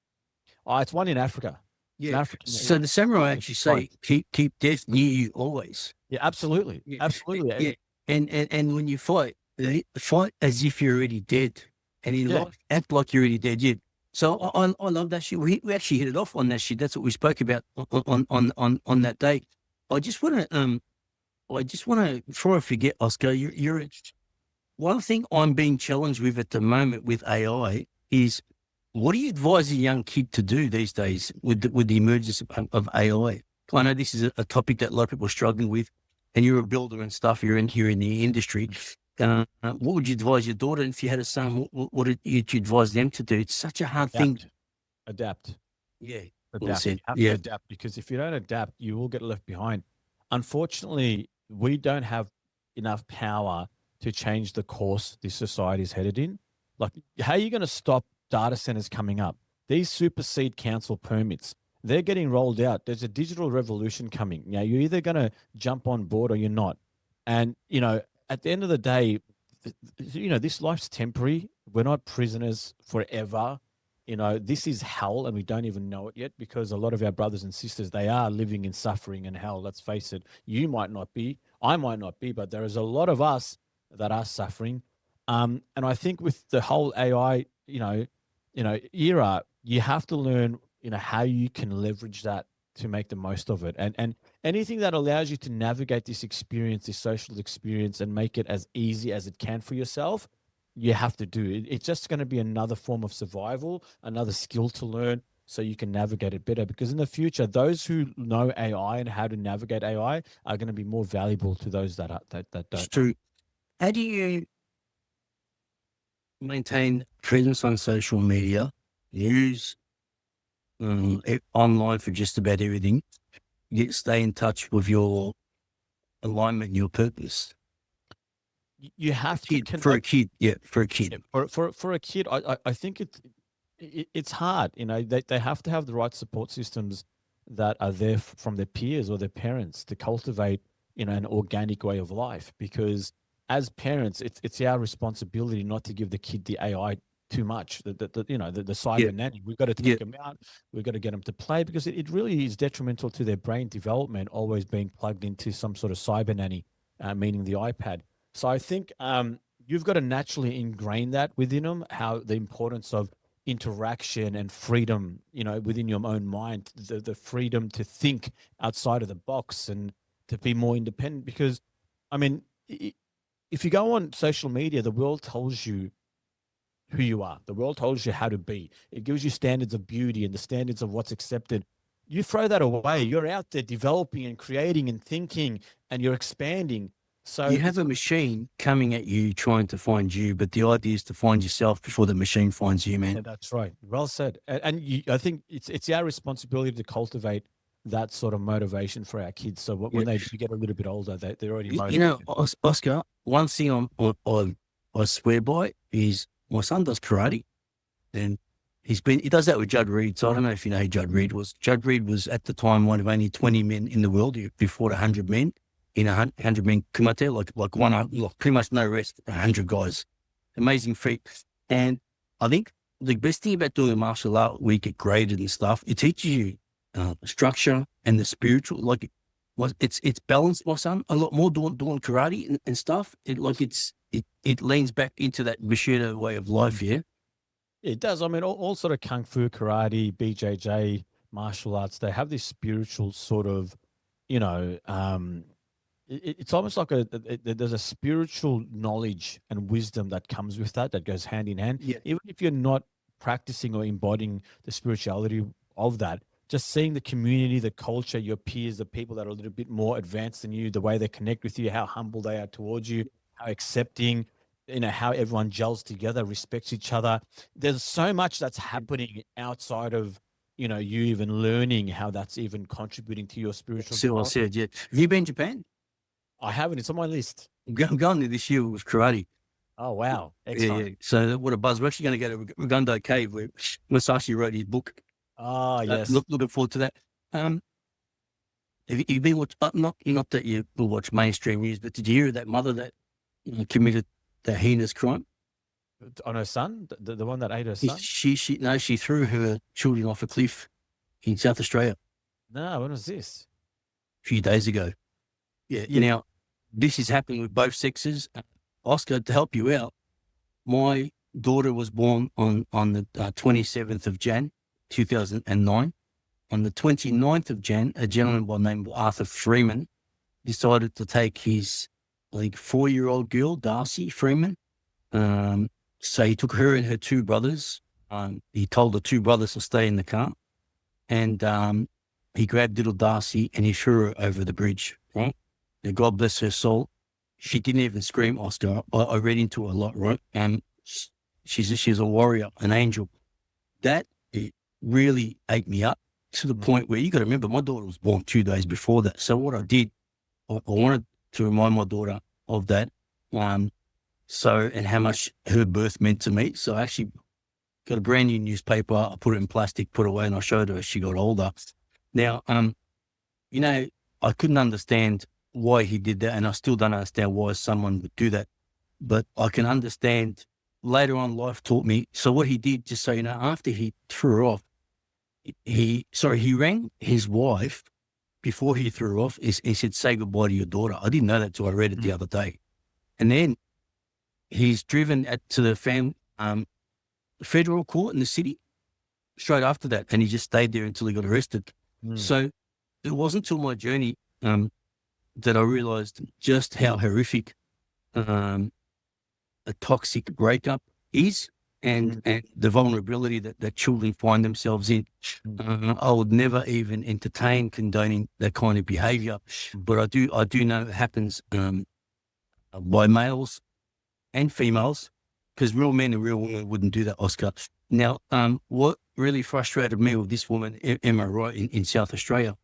It's one in Africa. Yeah. So the samurai actually say keep death near you always. Yeah, absolutely. Yeah. Absolutely. Yeah. And when you fight as if you're already dead, and in life act like you're already dead. Yeah. So I love that shit. We actually hit it off on that shit. That's what we spoke about on that day. I just want to before I forget, Oscar, you're one thing I'm being challenged with at the moment with AI is, what do you advise a young kid to do these days with the emergence of AI? I know this is a topic that a lot of people are struggling with, and you're a builder and stuff. You're in the industry. What would you advise your daughter? And if you had a son, what would you advise them to do? It's such a hard thing. Adapt. Yeah. Adapt. You have to adapt, because if you don't adapt, you will get left behind. Unfortunately, we don't have enough power to change the course this society is headed in. Like, how are you going to stop data centers coming up? These supersede council permits, they're getting rolled out. There's a digital revolution coming. Now, you're either going to jump on board or you're not. And, at the end of the day, this life's temporary. We're not prisoners forever. this is hell and we don't even know it yet, because a lot of our brothers and sisters, they are living in suffering and hell. Let's face it. You might not be, I might not be, but there is a lot of us that are suffering. And I think with the whole AI, era, you have to learn, how you can leverage that to make the most of it. And anything that allows you to navigate this experience, this social experience, and make it as easy as it can for yourself, you have to do it. It's just going to be another form of survival, another skill to learn so you can navigate it better. Because in the future, those who know AI and how to navigate AI are going to be more valuable to those that It's don't. true. How do you maintain presence on social media, use online for just about everything, yet stay in touch with your alignment, your purpose? You have to For a kid, yeah, for a kid. For a kid, I think it's hard. They have to have the right support systems that are there from their peers or their parents to cultivate an organic way of life. Because as parents, it's our responsibility not to give the kid the AI too much. The cyber Yeah. nanny. We've got to take them out. We've got to get them to play, because it really is detrimental to their brain development. Always being plugged into some sort of cyber nanny, meaning the iPad. So I think you've got to naturally ingrain that within them, how the importance of interaction and freedom, within your own mind, the freedom to think outside of the box and to be more independent. Because, I mean, if you go on social media, the world tells you who you are. The world tells you how to be. It gives you standards of beauty and the standards of what's accepted. You throw that away. You're out there developing and creating and thinking, and you're expanding. So you have a machine coming at you trying to find you, but the idea is to find yourself before the machine finds you, man. Yeah, that's right. Well said. And I think it's our responsibility to cultivate that sort of motivation for our kids. So when they get a little bit older, they're already motivated. Oscar, one thing I swear by is my son does karate, and he does that with Judd Reed. So I don't know if you know who Judd Reed was. Judd Reed was at the time one of only 20 men in the world who fought 100 men in 100 men kumite, like pretty much no rest, 100 guys. Amazing feat. And I think the best thing about doing martial art, we get graded and stuff, it teaches you structure and the spiritual. Like it's balanced, my son, a lot more doing karate and stuff. It leans back into that Bushido way of life. Yeah, It does. I mean, all sort of kung fu, karate, BJJ, martial arts, they have this spiritual sort of, it's almost like there's a spiritual knowledge and wisdom that comes with that goes hand in hand. Yeah. Even if you're not practicing or embodying the spirituality of that, just seeing the community, the culture, your peers, the people that are a little bit more advanced than you, the way they connect with you, how humble they are towards you, how accepting, how everyone gels together, respects each other. There's so much that's happening outside of, you even learning how that's even contributing to your spiritual See what I development. said. Yeah. Have you been to Japan? I haven't. It's on my list. I'm going there this year with karate. Oh, wow. Excellent. Yeah. So what a buzz. We're actually going to go to Ragundo Cave where Masashi wrote his book. Oh, yes. Looking forward to that. Have you been watching, not that you will watch mainstream news, but did you hear of that mother that committed that heinous crime? On her son? The one that ate her son? She threw her children off a cliff in South Australia No, when was this? a few days ago. Yeah. Now, this is happening with both sexes. Oscar, to help you out, my daughter was born on the 27th of Jan, 2009. On the 29th of Jan, a gentleman by the name of Arthur Freeman decided to take his 4-year-old girl, Darcy Freeman. So he took her and her two brothers. He told the two brothers to stay in the car. And he grabbed little Darcy and he threw her over the bridge. Right? Now, God bless her soul. She didn't even scream, Oscar. I read into her a lot, right? And she's a warrior, an angel. That it really ate me up to the point where you got to remember my daughter was born 2 days before that. So what I did, I wanted to remind my daughter of that. And how much her birth meant to me. So I actually got a brand new newspaper. I put it in plastic, put it away, and I showed her as she got older. Now, I couldn't understand why he did that, and I still don't understand why someone would do that. But I can understand later on, life taught me. So what he did, just so you know, after he threw her off, he rang his wife before he threw her off. He said, "Say goodbye to your daughter." I didn't know that till I read it the other day. And then he's driven to the federal court in the city straight after that, and he just stayed there until he got arrested. So it wasn't until my journey that I realized just how horrific a toxic breakup is, and the vulnerability that children find themselves in. I would never even entertain condoning that kind of behavior, but I do know it happens by males and females, because real men and real women wouldn't do that, Oscar. Now, what really frustrated me with this woman, Emma Wright, in South Australia,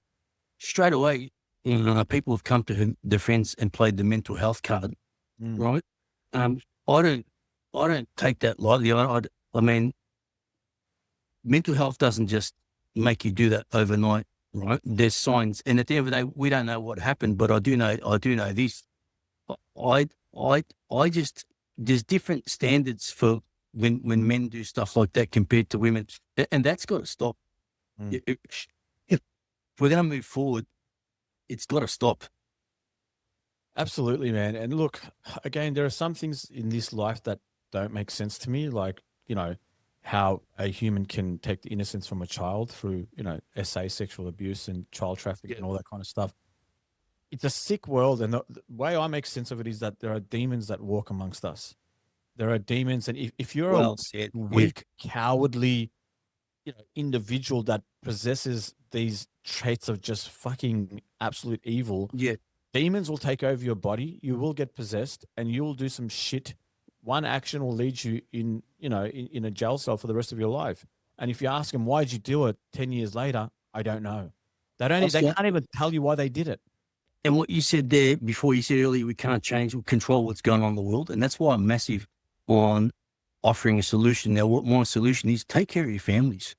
straight away, people have come to her defense and played the mental health card, right? I don't take that lightly. I mean, mental health doesn't just make you do that overnight, right? There's signs, and at the end of the day, we don't know what happened, but I do know this. I just, there's different standards for when men do stuff like that compared to women, and that's got to stop. If we're going to move forward, it's got to stop. Absolutely, man. And look, again, there are some things in this life that don't make sense to me, like, how a human can take the innocence from a child through, SA, sexual abuse and child trafficking and all that kind of stuff. It's a sick world, and the way I make sense of it is that there are demons that walk amongst us. There are demons, and if you're a weak, cowardly, individual that possesses these traits of just fucking absolute evil, demons will take over your body. You will get possessed, and you will do some shit. One action will lead you in a jail cell for the rest of your life. And if you ask them, why did you do it 10 years later? I don't know. They can't even tell you why they did it. And what you said there before, you said earlier, we can't change or control what's going on in the world. And that's why I'm massive on offering a solution. Now, what my solution is, take care of your families.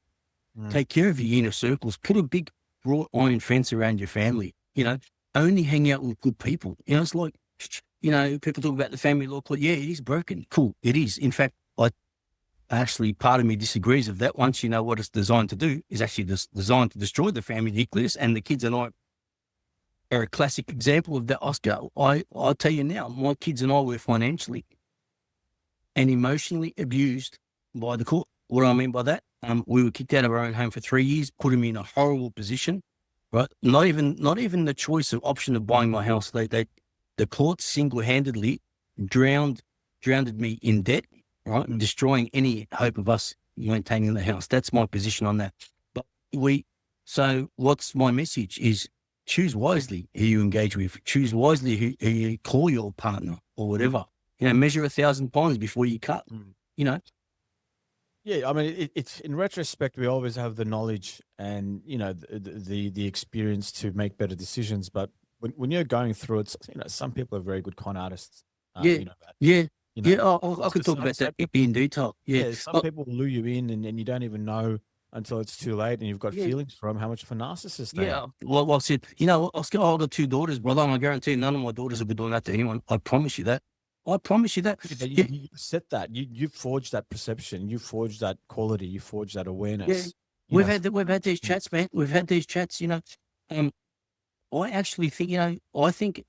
Take care of your inner circles. Put a big wrought iron fence around your family. Only hang out with good people. It's like, people talk about the family law. Yeah, it is broken. Cool, it is. In fact, actually, part of me disagrees with that. Once you know what it's designed to do, is actually designed to destroy the family nucleus, and the kids and I are a classic example of that, Oscar. I'll tell you now, my kids and I were financially and emotionally abused by the court. What do I mean by that? We were kicked out of our own home for 3 years, put them in a horrible position, right? Not even the choice of option of buying my house. The court single-handedly drowned me in debt, right? Destroying any hope of us maintaining the house. That's my position on that. But so what's my message is, choose wisely who you engage with. Choose wisely who you call your partner or whatever. Measure 1,000 times before you cut. Yeah, I mean, it's in retrospect, we always have the knowledge and the experience to make better decisions. But when you're going through it, some people are very good con artists. I could talk about that in detail. Yeah, some people will lure you in, and you don't even know until it's too late, and you've got feelings for them, how much of a narcissist they are. Well, I said, Oscar, I've got 2 daughters, brother, and I guarantee none of my daughters will be doing that to anyone. I promise you that. You set that. You forged that perception. You forged that quality. You forged that awareness. We've had these chats, man. We've had these chats. I actually think, I think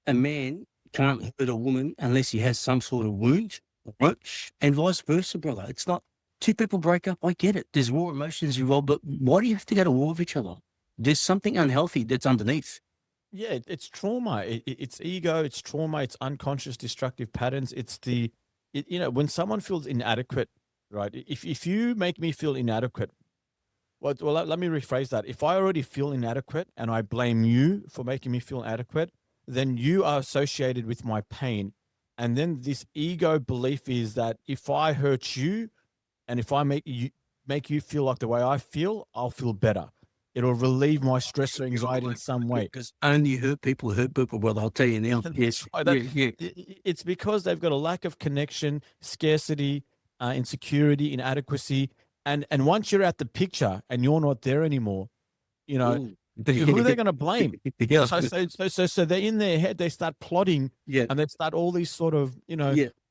a man can't hurt a woman unless he has some sort of wound, right? And vice versa, brother. It's not 2 people break up. I get it. There's raw emotions involved, but why do you have to go to war with each other? There's something unhealthy that's underneath. Yeah, it's trauma. It's ego. It's trauma. It's unconscious destructive patterns. It's when someone feels inadequate, right? If you make me feel inadequate, well, let me rephrase that. If I already feel inadequate and I blame you for making me feel inadequate, then you are associated with my pain. And then this ego belief is that if I hurt you and if I make you feel like the way I feel, I'll feel better. It'll relieve my stress or anxiety in some way. Because only hurt people, brother. I'll tell you now. Yes. It's because they've got a lack of connection, scarcity, insecurity, inadequacy. And once you're out the picture and you're not there anymore, who are they going to blame? So they're in their head, they start plotting and they start all these sort of,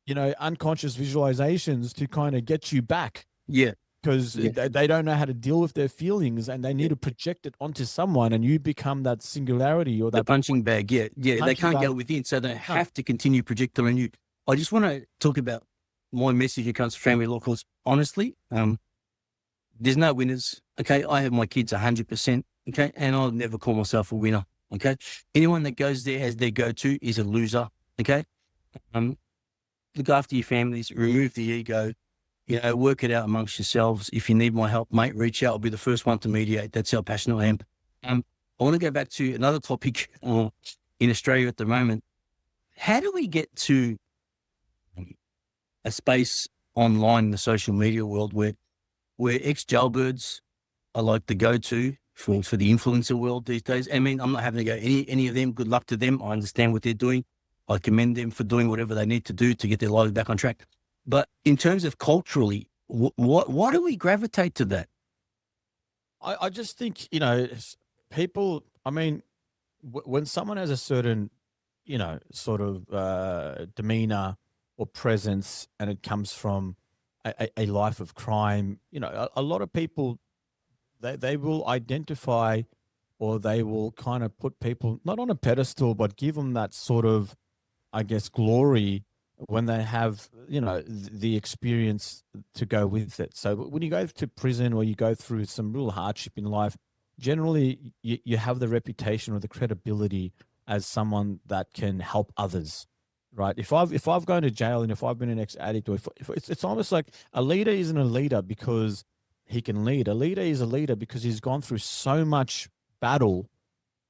unconscious visualizations to kind of get you back, Yeah. because they don't know how to deal with their feelings, and they need to project it onto someone, and you become that singularity or The that punching bag. Yeah. Yeah. They punching can't bag. go within, so they have to continue projecting on you. I just want to talk about my message when it comes to family law, because honestly, there's no winners. Okay. I have my kids 100%. Okay. And I'll never call myself a winner. Okay. Anyone that goes there as their go-to is a loser. Okay. Look after your families, remove the ego, work it out amongst yourselves. If you need my help, mate, reach out. I'll be the first one to mediate. That's how passionate I am. I want to go back to another topic in Australia at the moment. How do we get to a space online in the social media world where ex-jailbirds are like the go-to for the influencer world these days? I mean, I'm not having to go any of them. Good luck to them. I understand what they're doing. I commend them for doing whatever they need to do to get their lives back on track. But in terms of culturally, why do we gravitate to that? I just think, people, I mean, when someone has a certain, sort of demeanor or presence, and it comes from a life of crime, a lot of people, they will identify, or they will kind of put people not on a pedestal, but give them that sort of, I guess, glory when they have, the experience to go with it. So when you go to prison, or you go through some real hardship in life, generally you have the reputation or the credibility as someone that can help others, right? If I've gone to jail, and if I've been an ex-addict, or if it's almost like a leader isn't a leader because he can lead. A leader is a leader because he's gone through so much battle,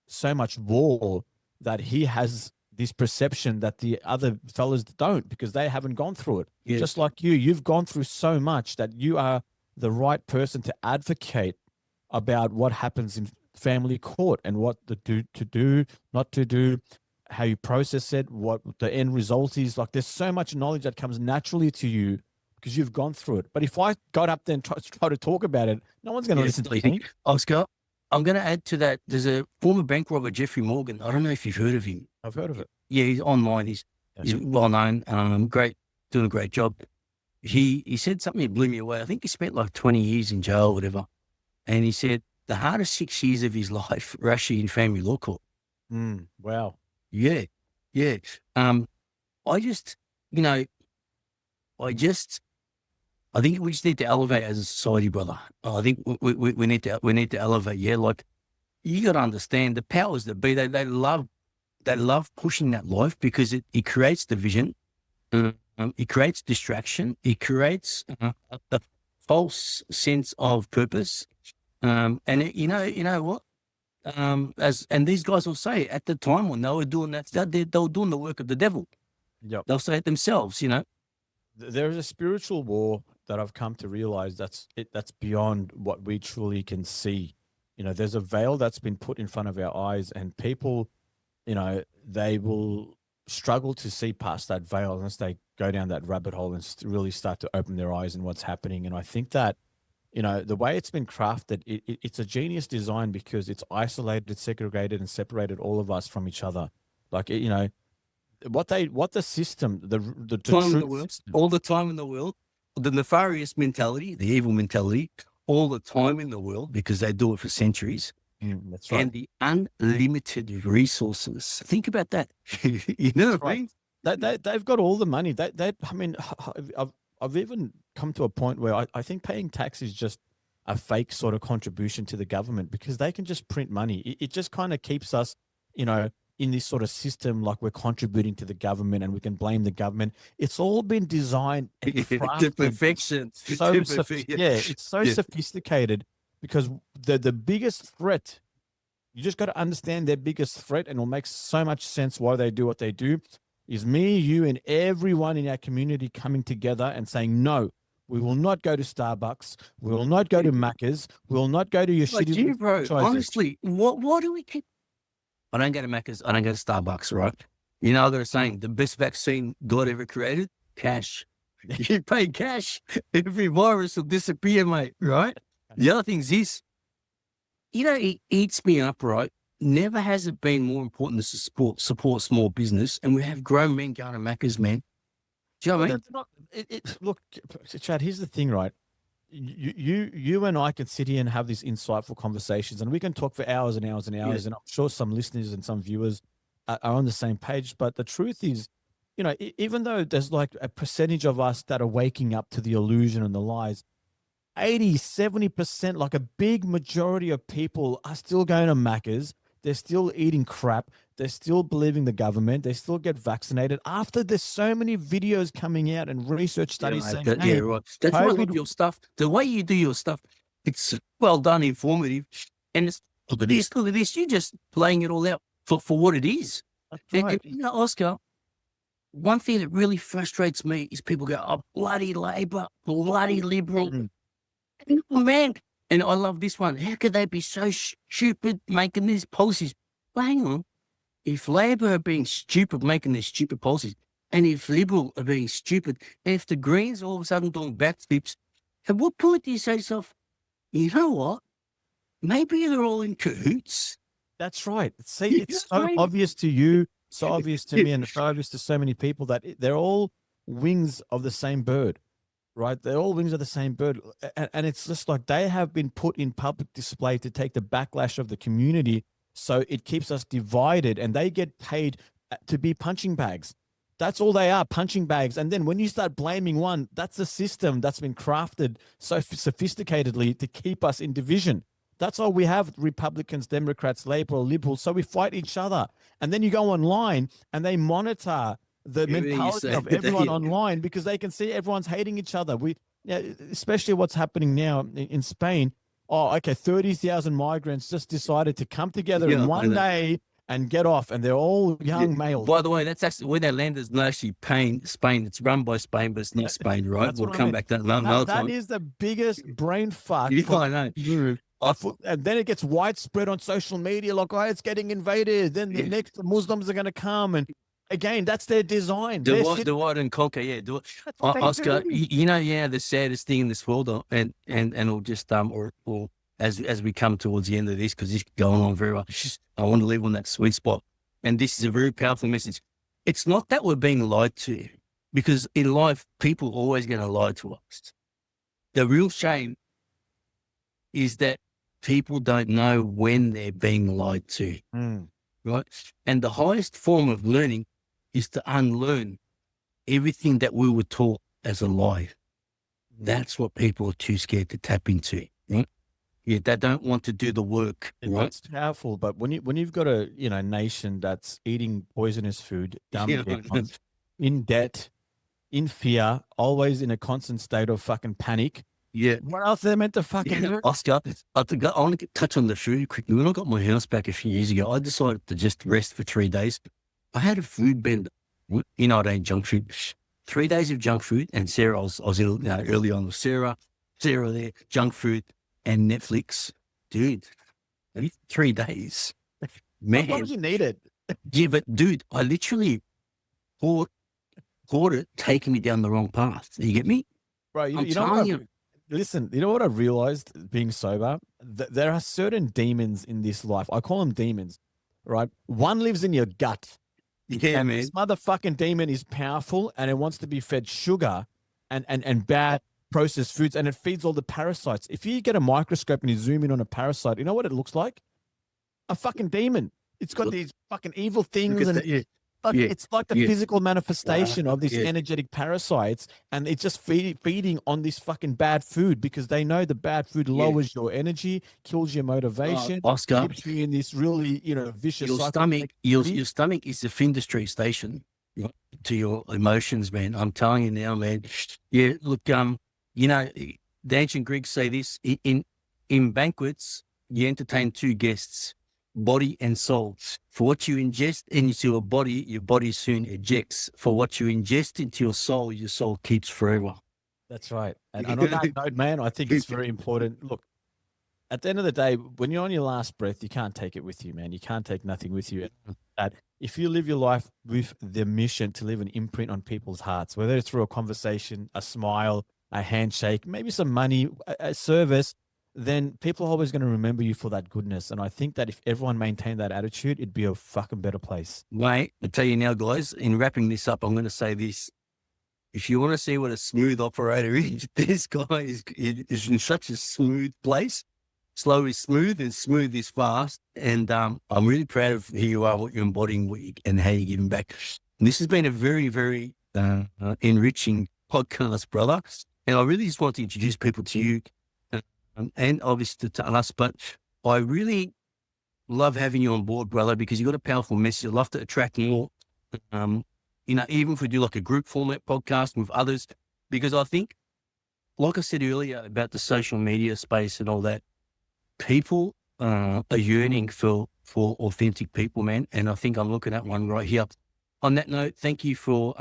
so much war, that he has this perception that the other fellas don't, because they haven't gone through it. Yes. Just like you've gone through so much that you are the right person to advocate about what happens in family court, and what to do, not to do, how you process it, what the end result is. Like, there's so much knowledge that comes naturally to you because you've gone through it. But if I got up there and try to talk about it, no one's going to listen to me. Oscar, I'm going to add to that. There's a former bank robber, Jeffrey Morgan. I don't know if you've heard of him. I've heard of it. Yeah, he's online. He's well known. Great, doing a great job. He said something that blew me away. I think he spent like 20 years in jail or whatever. And he said the hardest 6 years of his life were actually in family law court. Wow. Yeah. Yeah. I think we just need to elevate as a society, brother. I think we need to elevate. Yeah. Like, you got to understand the powers that be, they love pushing that life, because it creates division. It creates distraction. It creates a false sense of purpose. And you know what? And these guys will say at the time when they were doing that, they were doing the work of the devil. Yep. They'll say it themselves, There is a spiritual war that I've come to realize that's beyond what we truly can see. There's a veil that's been put in front of our eyes, and people, they will struggle to see past that veil unless they go down that rabbit hole and really start to open their eyes in what's happening. And I think that, the way it's been crafted, it's a genius design, because it's isolated, segregated, and separated all of us from each other. Like, what the system, the time in the truth world, system, all the time in the world, the nefarious mentality, the evil mentality, all the time in the world, because they do it for centuries. That's right. And the unlimited resources. Think about that. What I mean? They've got all the money. I've even come to a point where I think paying tax is just a fake sort of contribution to the government, because they can just print money. It just kind of keeps us, in this sort of system, like we're contributing to the government and we can blame the government. It's all been designed and crafted to perfection. It's so sophisticated, because the biggest threat, you just got to understand their biggest threat, and it'll make so much sense why they do what they do, is me, you, and everyone in our community coming together and saying, no, we will not go to Starbucks. We will not go to Macca's. We will not go to your like shitty you, bro. franchises. Honestly, what do we keep? I don't go to Macca's. I don't go to Starbucks, right? I got a saying, the best vaccine God ever created, cash. You pay cash, every virus will disappear, mate, right? The other thing is this, it eats me up, right? Never has it been more important to support small business. And we have grown men going to Macca's, man. Do you know what I mean? That's not, look, Chad, here's the thing, right? You and I can sit here and have these insightful conversations, and we can talk for hours and hours and hours. Yeah. And I'm sure some listeners and some viewers are on the same page. But the truth is, even though there's like a percentage of us that are waking up to the illusion and the lies, 80, 70%, like a big majority of people are still going to Macca's. They're still eating crap. They're still believing the government. They still get vaccinated after there's so many videos coming out and research studies saying, hey, right. That's why with your stuff, the way you do your stuff, it's well done, informative. And it's, look at this. You're just laying it all out for what it is. That's And, right. Oscar, one thing that really frustrates me is people go, oh, bloody Labor, bloody Liberal. Oh, man. And I love this one. How could they be so stupid making these policies? Well, hang on. If Labor are being stupid making these stupid policies, and if Liberal are being stupid, and if the Greens all of a sudden doing backflips, at what point do you say to yourself, you know what? Maybe they're all in cahoots. That's right. See, it's so obvious to you, so obvious to me, and so obvious to so many people that they're all wings of the same bird, right? They're all wings of the same bird. And it's just like they have been put in public display to take the backlash of the community. So it keeps us divided, and they get paid to be punching bags. That's all they are, punching bags. And then when you start blaming one, that's a system that's been crafted so sophisticatedly to keep us in division. That's all we have, Republicans, Democrats, Labor, or Liberals. So we fight each other. And then you go online and they monitor the mentality of everyone online because they can see everyone's hating each other. Especially what's happening now in Spain. Oh, okay, 30,000 migrants just decided to come together in one day and get off, and they're all young males. By the way, that's actually where their land is not actually Spain. It's run by Spain, but it's not Spain, right? We'll come back to that another time. That is the biggest brain fuck. I know. And then it gets widespread on social media, like, oh, it's getting invaded. Then the next Muslims are going to come. And again, that's their design. Divide and conquer, yeah. Oscar, the saddest thing in this world, and it'll just, or as we come towards the end of this, because this is going on very well, I want to live on that sweet spot. And this is a very powerful message. It's not that we're being lied to, because in life, people are always going to lie to us. The real shame is that people don't know when they're being lied to, right? And the highest form of learning is to unlearn everything that we were taught as a lie. That's what people are too scared to tap into, right? Yeah, they don't want to do the work, right? It's powerful, but when you've got a nation that's eating poisonous food, in debt, in fear, always in a constant state of fucking panic. Yeah. What else are they meant to fucking do? Oscar, I want to touch on the food quickly. When I got my house back a few years ago, I decided to just rest for 3 days. I had a food bender. I don't eat junk food. 3 days of junk food, and Sarah, I was early on with Sarah there, junk food and Netflix. Dude, 3 days. Man. What you needed? Yeah, but dude, I literally caught it taking me down the wrong path. You get me? Bro, listen, you know what I've realized being sober? There are certain demons in this life. I call them demons, right? One lives in your gut. Yeah, man. This motherfucking demon is powerful, and it wants to be fed sugar and bad processed foods, and it feeds all the parasites. If you get a microscope and you zoom in on a parasite, you know what it looks like? A fucking demon. It's got these fucking evil things, and it's like the physical manifestation of these energetic parasites, and it's just feeding on this fucking bad food because they know the bad food lowers your energy, kills your motivation, Oscar, keeps you in this really vicious cycle. Your stomach is the industry station to your emotions, man. I'm telling you now, man. Yeah, look, the ancient Greeks say this in banquets, you entertain two guests, body and soul. For what you ingest into your body soon ejects. For what you ingest into your soul keeps forever. That's right. And on that note, man, I think it's very important. Look, at the end of the day, when you're on your last breath, you can't take it with you, man. You can't take nothing with you. If you live your life with the mission to leave an imprint on people's hearts, whether it's through a conversation, a smile, a handshake, maybe some money, a service, then people are always going to remember you for that goodness. And I think that if everyone maintained that attitude, it'd be a fucking better place. Mate, I tell you now, guys, in wrapping this up, I'm going to say this. if you want to see what a smooth operator is, this guy is in such a smooth place. Slow is smooth and smooth is fast. And I'm really proud of who you are, what you're embodying, and how you're giving back. And this has been a very, very enriching podcast, brother. And I really just want to introduce people to you and obviously to us. But I really love having you on board, brother, because you've got a powerful message. I'd love to attract more, even if we do like a group format podcast with others, because I think, like I said earlier about the social media space and all that, people are yearning for authentic people, man. And I think I'm looking at one right here. On that note, thank you for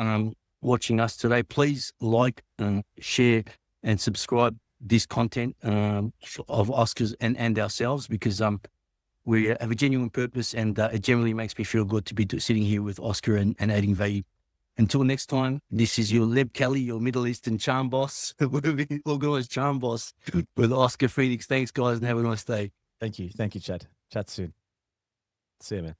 watching us today. Please like, share, and subscribe this content of Oscars and ourselves, because we have a genuine purpose, and it generally makes me feel good to be sitting here with Oscar and adding value. Until next time, this is your Leb Kelly, your Middle Eastern charm boss, organized charm boss with Oscar Phoenix. Thanks, guys, and have a nice day. Thank you. Thank you, Chad. Chat soon. See you, man.